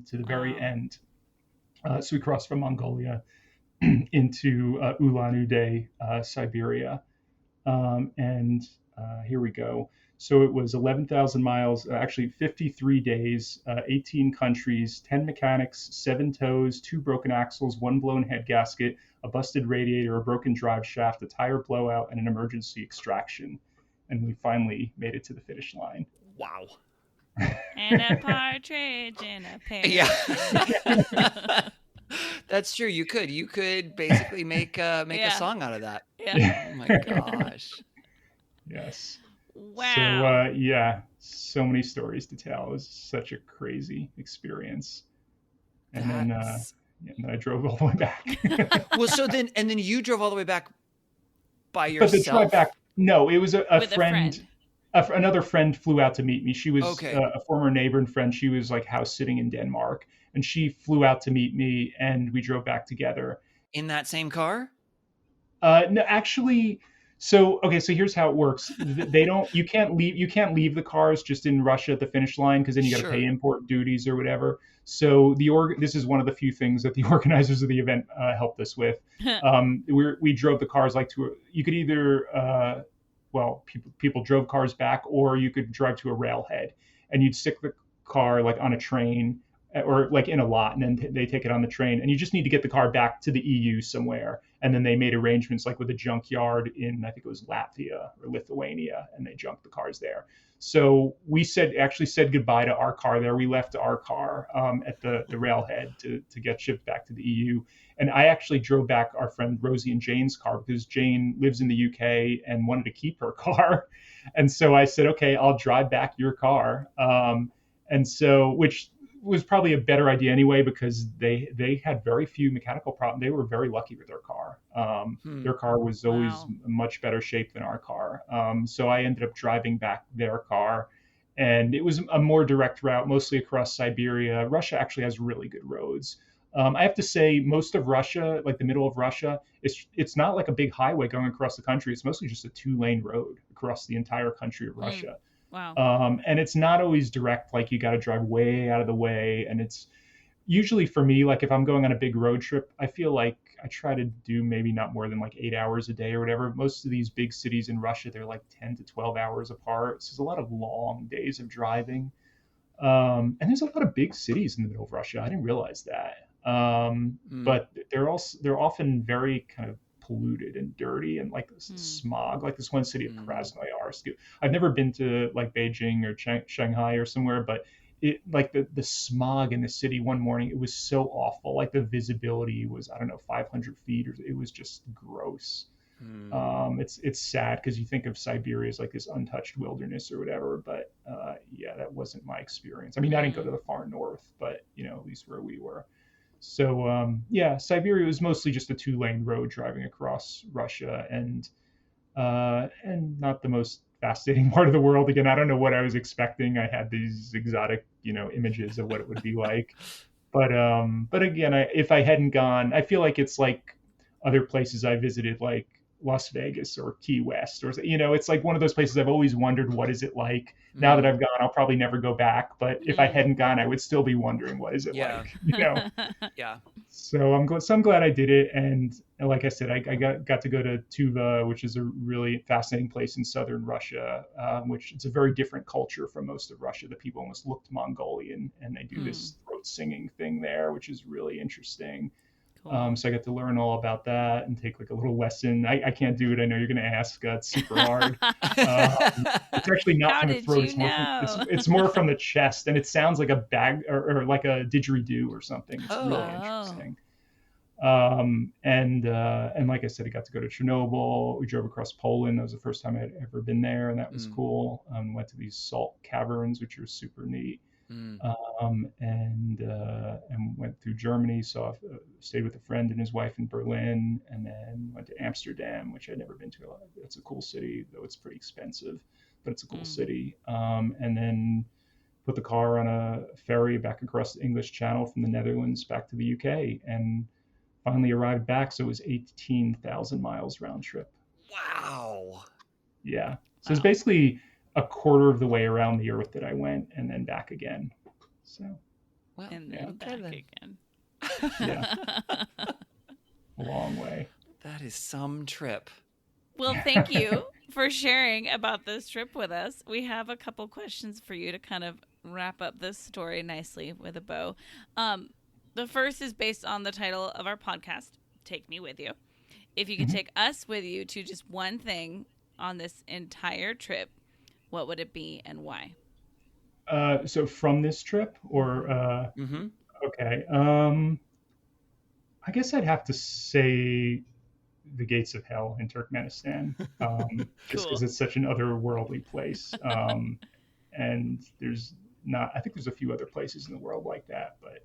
to the very end. So we crossed from Mongolia into Ulan-Ude, Siberia. And here we go. So it was 11,000 miles, actually 53 days, 18 countries, 10 mechanics, 7 tows, 2 broken axles, 1 blown head gasket, a busted radiator, a broken drive shaft, a tire blowout, and an emergency extraction. And we finally made it to the finish line. Wow. And a partridge in a pear. Yeah. That's true. You could basically make a song out of that. Yeah. Oh my gosh. Yes. Wow. So so many stories to tell. It was such a crazy experience. And then I drove all the way back. Well, so then you drove all the way back by yourself. But the drive back, no, it was a friend. Another friend flew out to meet me. She was Okay. A former neighbor and friend. She was like house sitting in Denmark, and she flew out to meet me, and we drove back together. In that same car? No, actually. So here's how it works. You can't leave the cars just in Russia at the finish line, because then you got to pay import duties or whatever. So this is one of the few things that the organizers of the event helped us with. We drove the cars you could either people drove cars back, or you could drive to a railhead and you'd stick the car like on a train or like in a lot, and then they take it on the train, and you just need to get the car back to the EU somewhere. And then they made arrangements like with a junkyard in, I think it was Latvia or Lithuania, and they junked the cars there. So we actually said goodbye to our car there. We left our car at the railhead to get shipped back to the EU. And I actually drove back our friend Rosie and Jane's car, because Jane lives in the UK and wanted to keep her car. And so I said, okay, I'll drive back your car. Which was probably a better idea anyway, because they had very few mechanical problems. They were very lucky with their car. Their car was always in much better shape than our car. So I ended up driving back their car, and it was a more direct route, mostly across Siberia. Russia actually has really good roads. I have to say, most of Russia, like the middle of Russia, it's not like a big highway going across the country. It's mostly just a 2-lane road across the entire country of Russia. Wow. And it's not always direct, like you got to drive way out of the way. And it's usually, for me, like if I'm going on a big road trip, I feel like I try to do maybe not more than like 8 hours a day or whatever. Most of these big cities in Russia, they're like 10 to 12 hours apart. So there's a lot of long days of driving. And there's a lot of big cities in the middle of Russia. I didn't realize that. But they're often very kind of polluted and dirty and like this smog, like this one city of Krasnoyarsk. I've never been to like Beijing or Shanghai or somewhere, but it like the smog in the city one morning, it was so awful. Like the visibility was, I don't know, 500 feet, or it was just gross. It's sad because you think of Siberia as like this untouched wilderness or whatever, but yeah, that wasn't my experience. I mean, I didn't go to the far north, but you know, at least where we were. So yeah, Siberia was mostly just a 2-lane road driving across Russia, and not the most fascinating part of the world. Again, I don't know what I was expecting. I had these exotic, you know, images of what it would be like, but again, if I hadn't gone, I feel like it's like other places I visited, like Las Vegas or Key West, or you know, it's like one of those places I've always wondered what is it like. Now that I've gone, I'll probably never go back, but if I hadn't gone, I would still be wondering what is it like, you know. Yeah. So I'm glad I did it, and like I said, I got to go to Tuva, which is a really fascinating place in southern Russia, which it's a very different culture from most of Russia. The people almost looked Mongolian, and they do this throat singing thing there, which is really interesting. Cool. So I got to learn all about that and take like a little lesson. I can't do it. I know you're going to ask. It's super hard. It's actually not from the throat. It's more from the chest, and it sounds like a bag or like a didgeridoo or something. It's really interesting. And like I said, I got to go to Chernobyl. We drove across Poland. That was the first time I'd ever been there, and that was cool. Went to these salt caverns, which are super neat. And went through Germany, stayed with a friend and his wife in Berlin, and then went to Amsterdam, which I'd never been to. It's a cool city, though it's pretty expensive, but it's a cool city. And then put the car on a ferry back across the English Channel from the Netherlands back to the UK, and finally arrived back. So it was 18,000 miles round trip. Wow. Yeah. So it's basically a quarter of the way around the earth that I went, and then back again. So, well, and then back again. Yeah, a long way. That is some trip. Well, thank you for sharing about this trip with us. We have a couple questions for you to kind of wrap up this story nicely with a bow. The first is based on the title of our podcast, Take Me With You. If you could take us with you to just one thing on this entire trip, what would it be and why? So from this trip, or okay, I guess I'd have to say the gates of hell in Turkmenistan, just because it's such an otherworldly place. And I think there's a few other places in the world like that, but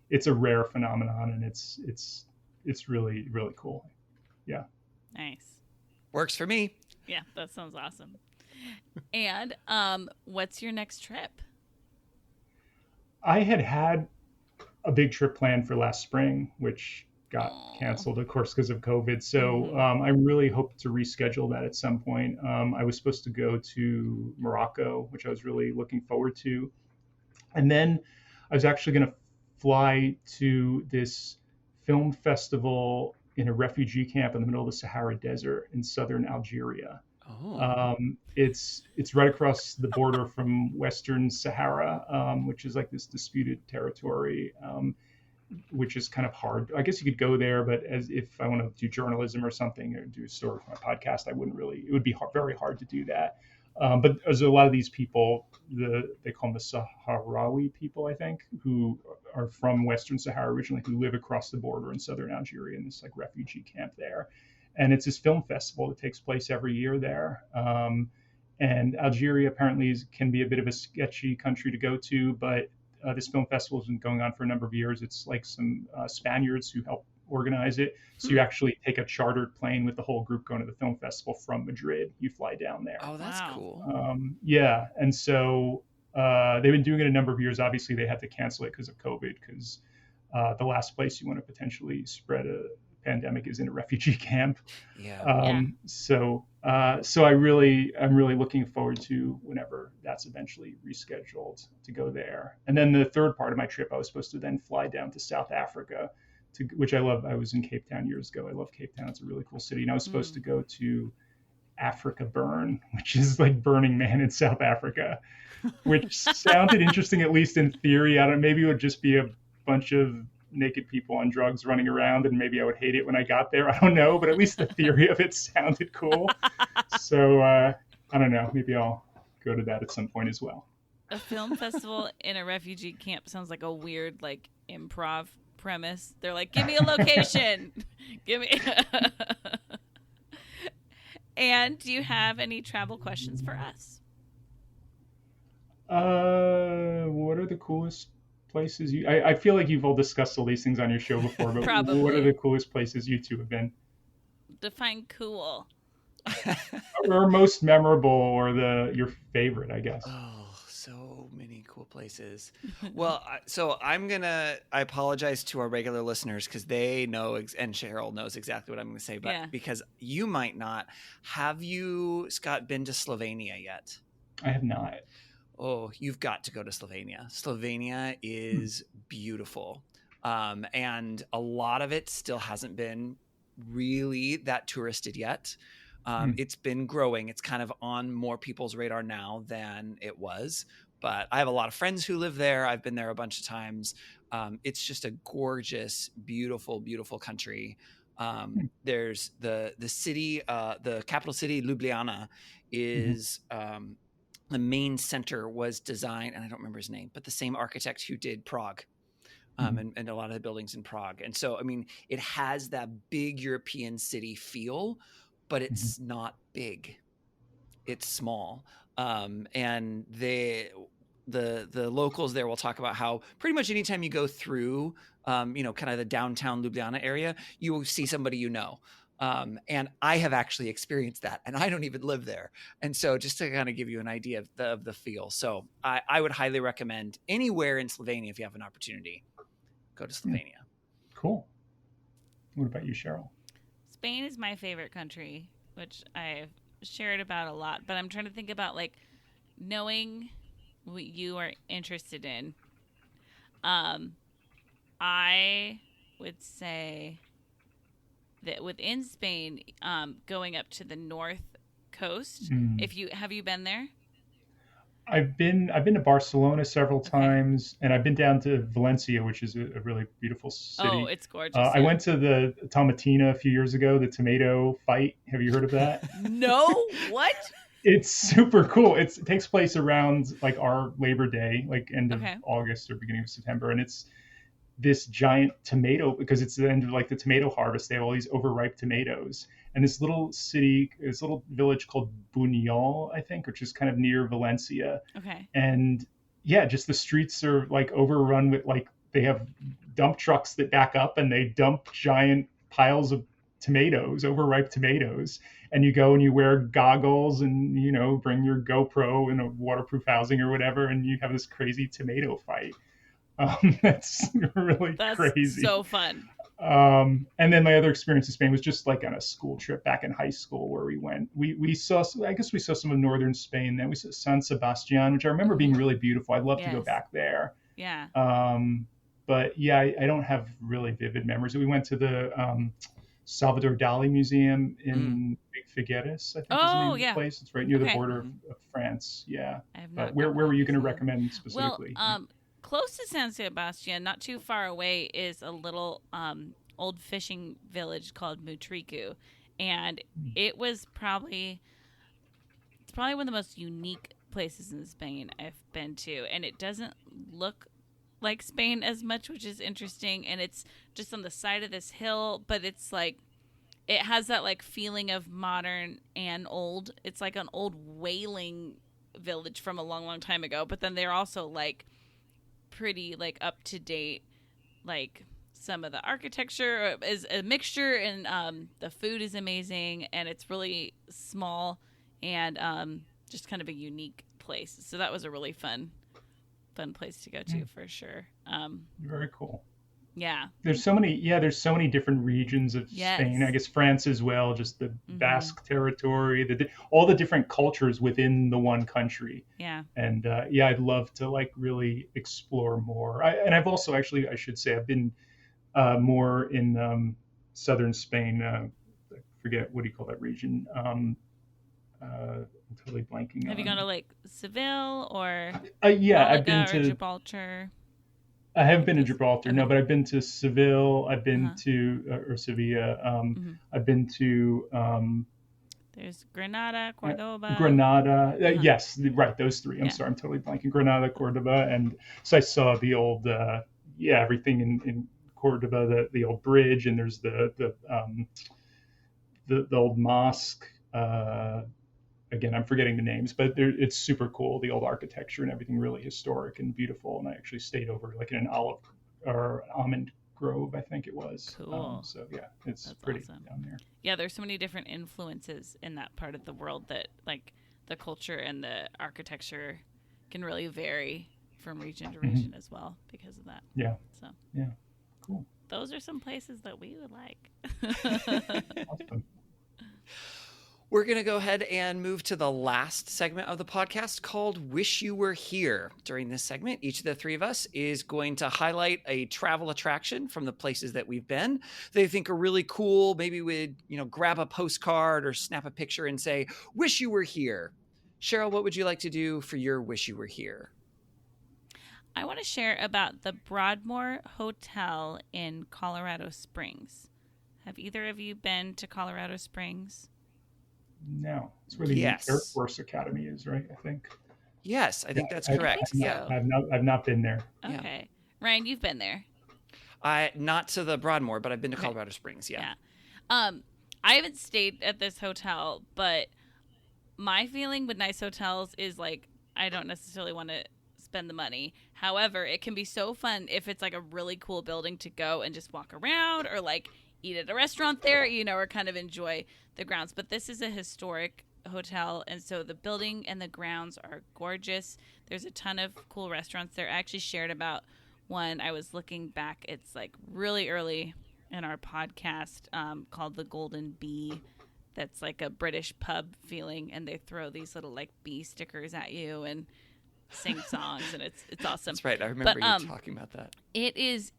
it's a rare phenomenon, and it's really, really cool. Yeah. Nice. Works for me. Yeah, that sounds awesome. And what's your next trip? I had a big trip planned for last spring, which got canceled, of course, because of COVID. So I really hope to reschedule that at some point. I was supposed to go to Morocco, which I was really looking forward to. And then I was actually going to fly to this film festival in a refugee camp in the middle of the Sahara Desert in southern Algeria. It's right across the border from Western Sahara, which is like this disputed territory, which is kind of hard. I guess you could go there, but if I want to do journalism or something, or do a story for my podcast, it would be very hard to do that. But there's a lot of these people, they call them the Sahrawi people, I think, who are from Western Sahara originally, who live across the border in southern Algeria in this like refugee camp there. And it's this film festival that takes place every year there. And Algeria apparently can be a bit of a sketchy country to go to, but this film festival has been going on for a number of years. It's like some Spaniards who help organize it. So you actually take a chartered plane with the whole group going to the film festival from Madrid. You fly down there. Oh, that's cool. Yeah. And so they've been doing it a number of years. Obviously, they had to cancel it because of COVID, because the last place you want to potentially spread a pandemic is in a refugee camp. So I'm really looking forward to whenever that's eventually rescheduled to go there. And then the third part of my trip, I was supposed to then fly down to South Africa, which I love. I was in Cape Town years ago. I love Cape Town. It's a really cool city. And I was supposed to go to Africa Burn, which is like Burning Man in South Africa, which sounded interesting, at least in theory. I don't know, maybe it would just be a bunch of naked people on drugs running around, and maybe I would hate it when I got there. I don't know, but at least the theory of it sounded cool. So I don't know. Maybe I'll go to that at some point as well. A film festival in a refugee camp sounds like a weird, like, improv premise. They're like, give me a location. Give me. And do you have any travel questions for us? What are the coolest places I feel like you've all discussed all these things on your show before, but Probably. What are the coolest places you two have been? Define cool. Or most memorable, or your favorite, I guess. Oh, so many cool places. Well, so I apologize to our regular listeners because they know, and Cheryl knows exactly what I'm going to say, but because you might not. Have you, Scott, been to Slovenia yet? I have not. Oh, you've got to go to Slovenia. Slovenia is beautiful. And a lot of it still hasn't been really that touristed yet. It's been growing. It's kind of on more people's radar now than it was. But I have a lot of friends who live there. I've been there a bunch of times. It's just a gorgeous, beautiful, beautiful country. There's the city, the capital city, Ljubljana, is the main center was designed, and I don't remember his name, but the same architect who did Prague. And a lot of the buildings in Prague. And so, I mean, it has that big European city feel, but it's not big. It's small. And the locals there will talk about how pretty much anytime you go through, kind of the downtown Ljubljana area, you will see somebody you know. And I have actually experienced that, and I don't even live there. And so just to kind of give you an idea of the feel. So I would highly recommend anywhere in Slovenia if you have an opportunity. Go to Slovenia. Cool. What about you, Cheryl? Spain is my favorite country, which I've shared about a lot, but I'm trying to think about, like, knowing what you are interested in. I would say that within Spain, going up to the north coast, have you been there? I've been to Barcelona several times, and I've been down to Valencia, which is a really beautiful city. Oh, it's gorgeous. I went to the Tomatina a few years ago, the tomato fight. Have you heard of that? No, what? It's super cool. It takes place around like our Labor Day, like end of August or beginning of September, and it's this giant tomato, because it's the end of like the tomato harvest. They have all these overripe tomatoes, and this little village called Buñol, I think, which is kind of near Valencia. Okay. And yeah, just the streets are like overrun with, like, they have dump trucks that back up and they dump giant piles of tomatoes, overripe tomatoes. And you go and you wear goggles and, bring your GoPro in a waterproof housing or whatever, and you have this crazy tomato fight. That's really crazy. So fun. And then my other experience in Spain was just like on a school trip back in high school, where we went. We saw some of northern Spain. Then we saw San Sebastian, which I remember being really beautiful. I'd love to go back there. Yeah. But yeah, I don't have really vivid memories. We went to the Salvador Dali Museum in Big Figueres, I think is the name of the place. It's right near the border of France. Yeah. But where were you going to recommend specifically? Well, close to San Sebastian, not too far away, is a little old fishing village called Mutriku, and it's probably one of the most unique places in Spain I've been to, and it doesn't look like Spain as much, which is interesting, and it's just on the side of this hill, but it's like it has that like feeling of modern and old. It's like an old whaling village from a long, long time ago, but then they're also like pretty like up to date. Like some of the architecture is a mixture, and the food is amazing, and it's really small and just kind of a unique place. So that was a really fun place to go to for sure. Very cool. Yeah. There's so many different regions of Spain. I guess France as well, just the Basque territory, all the different cultures within the one country. Yeah. And I'd love to like really explore more. I've also actually, I should say, I've been more in southern Spain. I forget, what do you call that region? I'm totally blanking. Have you gone to like Seville or I've been or to Gibraltar? I haven't been to Those- Gibraltar, no, okay. but I've been to Seville. I've been Uh-huh. to or Sevilla. Hmm. I've been to There's Granada, Cordoba. Granada. Uh-huh. Yes, right. Those three. I'm Yeah. sorry, I'm totally blanking. Granada, Cordoba, and so I saw the old, everything in Cordoba, the old bridge, and there's the old mosque. Again, I'm forgetting the names, but it's super cool. The old architecture and everything, really historic and beautiful. And I actually stayed over like in an olive or almond grove, I think it was. Cool. So yeah, it's That's pretty awesome. down there. Yeah, there's so many different influences in that part of the world that like the culture and the architecture can really vary from region to region as well because of that. Yeah, So yeah, cool. those are some places that we would like. Awesome. We're going to go ahead and move to the last segment of the podcast called Wish You Were Here. During this segment, each of the three of us is going to highlight a travel attraction from the places that we've been. They think are really cool. Maybe we'd, grab a postcard or snap a picture and say, "Wish you were here." Cheryl, what would you like to do for your Wish You Were Here? I want to share about the Broadmoor Hotel in Colorado Springs. Have either of you been to Colorado Springs? No, it's where the Yes. Air Force Academy is, right? I think. Yes, I think that's I correct. think Yeah. so. I've not been there. Yeah. Okay. Ryan, you've been there. Not to the Broadmoor, but I've been to Okay. Colorado Springs. Yeah. I haven't stayed at this hotel, but my feeling with nice hotels is like I don't necessarily want to spend the money. However, it can be so fun if it's like a really cool building to go and just walk around or like eat at a restaurant there, or kind of enjoy the grounds. But this is a historic hotel, and so the building and the grounds are gorgeous. There's a ton of cool restaurants there. I actually shared about one. I was looking back. It's like really early in our podcast, called the Golden Bee. That's like a British pub feeling, and they throw these little like bee stickers at you and sing songs, and it's awesome. That's right. I remember But, you talking about that. It is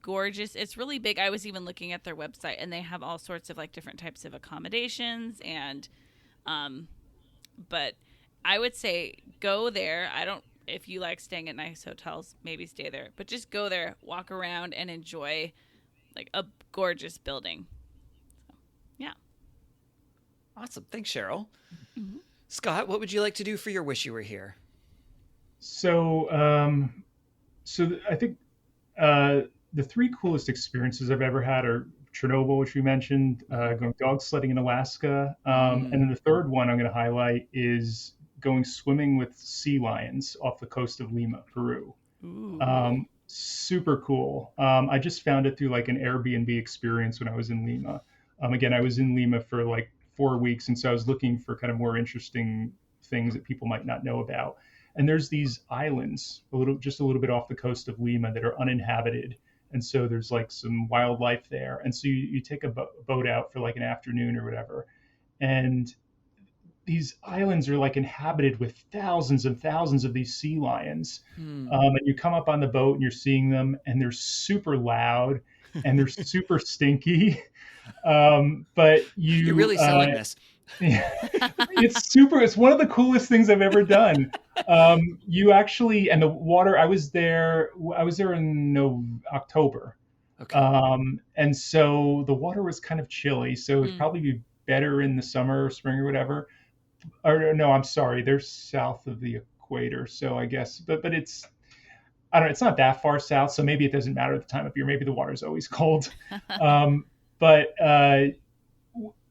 gorgeous. It's really big. I was even looking at their website, and they have all sorts of like different types of accommodations, and but I would say go there. If you like staying at nice hotels, maybe stay there, but just go there, walk around, and enjoy like a gorgeous building. So, yeah. Awesome. Thanks, Cheryl. Mm-hmm. Scott, what would you like to do for your Wish You Were Here? So, I think the three coolest experiences I've ever had are Chernobyl, which we mentioned, going dog sledding in Alaska, and then the third one I'm going to highlight is going swimming with sea lions off the coast of Lima, Peru. Super cool. I just found it through like an Airbnb experience when I was in Lima. Again, I was in Lima for like 4 weeks, and so I was looking for kind of more interesting things that people might not know about. And there's these islands just a little bit off the coast of Lima that are uninhabited. And so there's like some wildlife there. And so you take a boat out for like an afternoon or whatever. And these islands are like inhabited with thousands and thousands of these sea lions. And you come up on the boat and you're seeing them, and they're super loud and they're super stinky. But You're really selling this. It's one of the coolest things I've ever done. You actually, and the water, I was there in October. Okay. And so the water was kind of chilly, so it'd probably be better in the summer or spring or whatever. Or no, I'm sorry, they're south of the equator, so I guess, but it's, I don't know, it's not that far south, so maybe it doesn't matter at the time of year. Maybe the water's always cold. But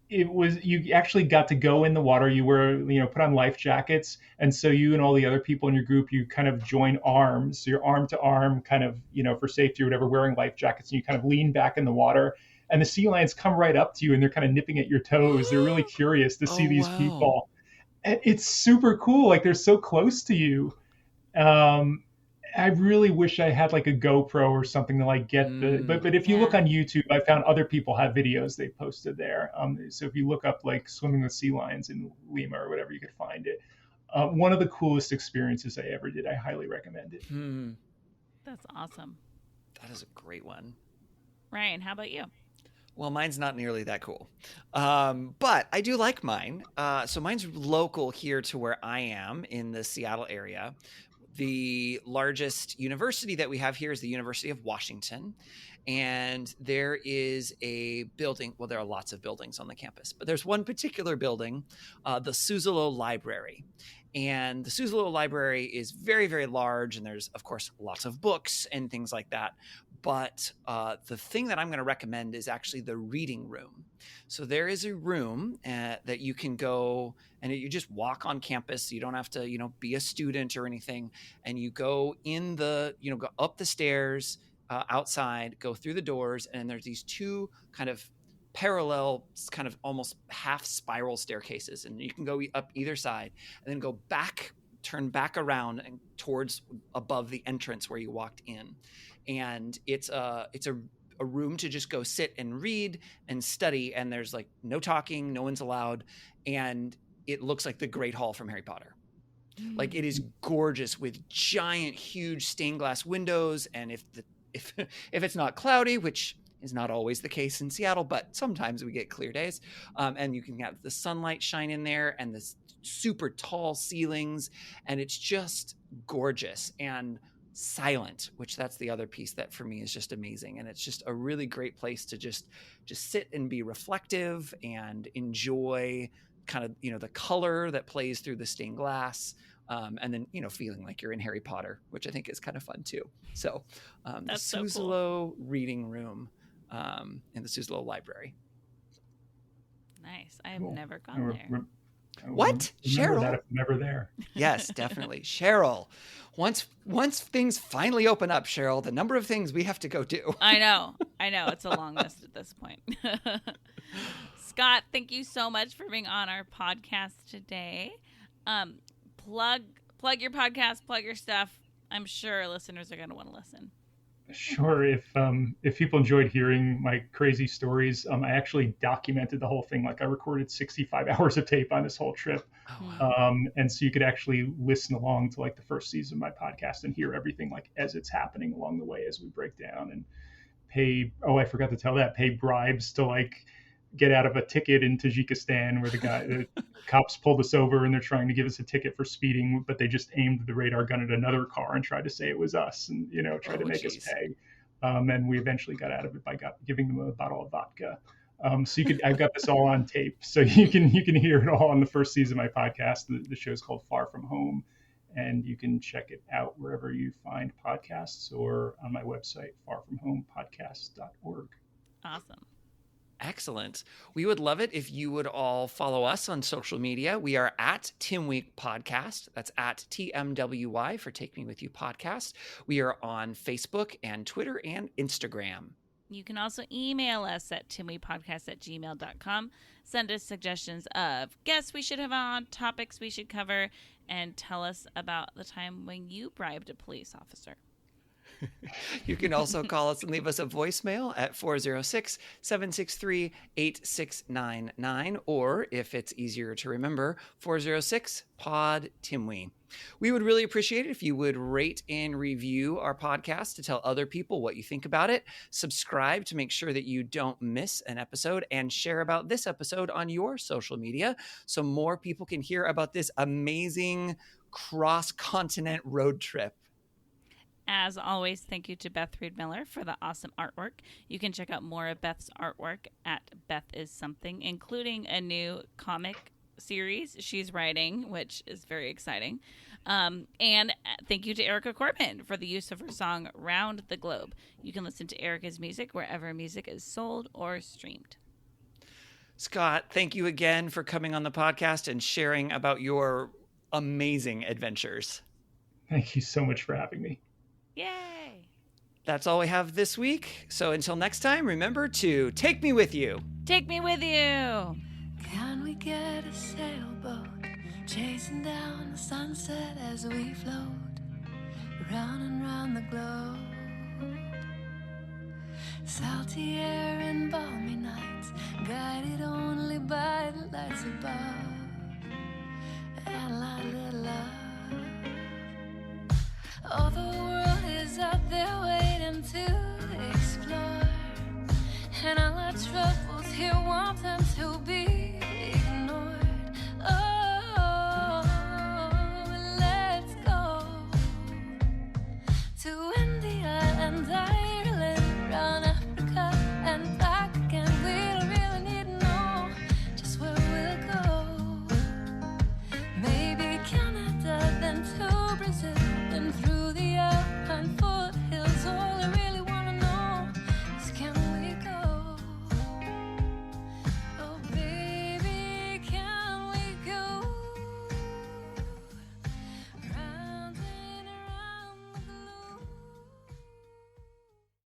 it was, you actually got to go in the water. You were, put on life jackets. And so you and all the other people in your group, you kind of join arms. So you're arm to arm kind of, for safety or whatever, wearing life jackets, and you kind of lean back in the water. And the sea lions come right up to you, and they're kind of nipping at your toes. They're really curious to see these people. And it's super cool. Like, they're so close to you. I really wish I had like a GoPro or something to like get but if you look on YouTube, I found other people have videos they posted there. So if you look up like swimming with sea lions in Lima or whatever, you could find it. One of the coolest experiences I ever did. I highly recommend it. That's awesome. That is a great one. Ryan, how about you? Well, mine's not nearly that cool. But I do like mine. So mine's local here to where I am in the Seattle area. The largest university that we have here is the University of Washington. And there is a building. Well, there are lots of buildings on the campus, but there's one particular building, the Suzzallo Library. And the Suzzallo Library is very, very large. And there's, of course, lots of books and things like that. But the thing that I'm going to recommend is actually the reading room. So there is a room that you can go and you just walk on campus. You don't have to, be a student or anything. And you go in go up the stairs outside, go through the doors, and there's these two kind of parallel, kind of almost half spiral staircases. And you can go up either side and then go back, turn back around and towards above the entrance where you walked in. And it's a room to just go sit and read and study. And there's like no talking, no one's allowed. And it looks like the Great Hall from Harry Potter. Like it is gorgeous with giant, huge stained glass windows. And if it's not cloudy, which is not always the case in Seattle, but sometimes we get clear days. And you can have the sunlight shine in there and the super tall ceilings. And it's just gorgeous and silent, which that's the other piece that for me is just amazing. And it's just a really great place to just sit and be reflective and enjoy kind of, the color that plays through the stained glass. And then, feeling like you're in Harry Potter, which I think is kind of fun too. So the Suzzallo Reading Room in the Suzzallo Library. Nice. I have never gone there. What? Cheryl? That if I'm ever there. Yes, definitely. Cheryl, once things finally open up, Cheryl, the number of things we have to go do. I know. It's a long list at this point. Scott, thank you so much for being on our podcast today. Plug your podcast, plug your stuff. I'm sure listeners are going to want to listen. Sure. If people enjoyed hearing my crazy stories, I actually documented the whole thing. Like I recorded 65 hours of tape on this whole trip. Oh, wow. And so you could actually listen along to like the first season of my podcast and hear everything like as it's happening along the way as we break down and I forgot to tell that, pay bribes to like get out of a ticket in Tajikistan where the cops pulled us over and they're trying to give us a ticket for speeding, but they just aimed the radar gun at another car and tried to say it was us and, tried to make us pay. And we eventually got out of it by giving them a bottle of vodka. So I've got this all on tape. So you can hear it all on the first season of my podcast. The show is called Far From Home, and you can check it out wherever you find podcasts or on my website, farfromhomepodcast.org. Awesome. Excellent. We would love it if you would all follow us on social media. We are at Timweek Podcast. That's at TMWY for Take Me With You Podcast. We are on Facebook and Twitter and Instagram. You can also email us at timweekpodcast@gmail.com. Send us suggestions of guests we should have on, topics we should cover, and tell us about the time when you bribed a police officer. You can also call us and leave us a voicemail at 406-763-8699, or if it's easier to remember, 406-POD-TIMWE. We would really appreciate it if you would rate and review our podcast to tell other people what you think about it. Subscribe to make sure that you don't miss an episode, and share about this episode on your social media so more people can hear about this amazing cross-continent road trip. As always, thank you to Beth Reed Miller for the awesome artwork. You can check out more of Beth's artwork at Beth Is Something, including a new comic series she's writing, which is very exciting. And thank you to Erica Corbin for the use of her song Round the Globe. You can listen to Erica's music wherever music is sold or streamed. Scott, thank you again for coming on the podcast and sharing about your amazing adventures. Thank you so much for having me. Yay! That's all we have this week. So until next time, remember to take me with you. Take me with you. Can we get a sailboat chasing down the sunset as we float round and round the globe? Salty air and balmy nights, guided only by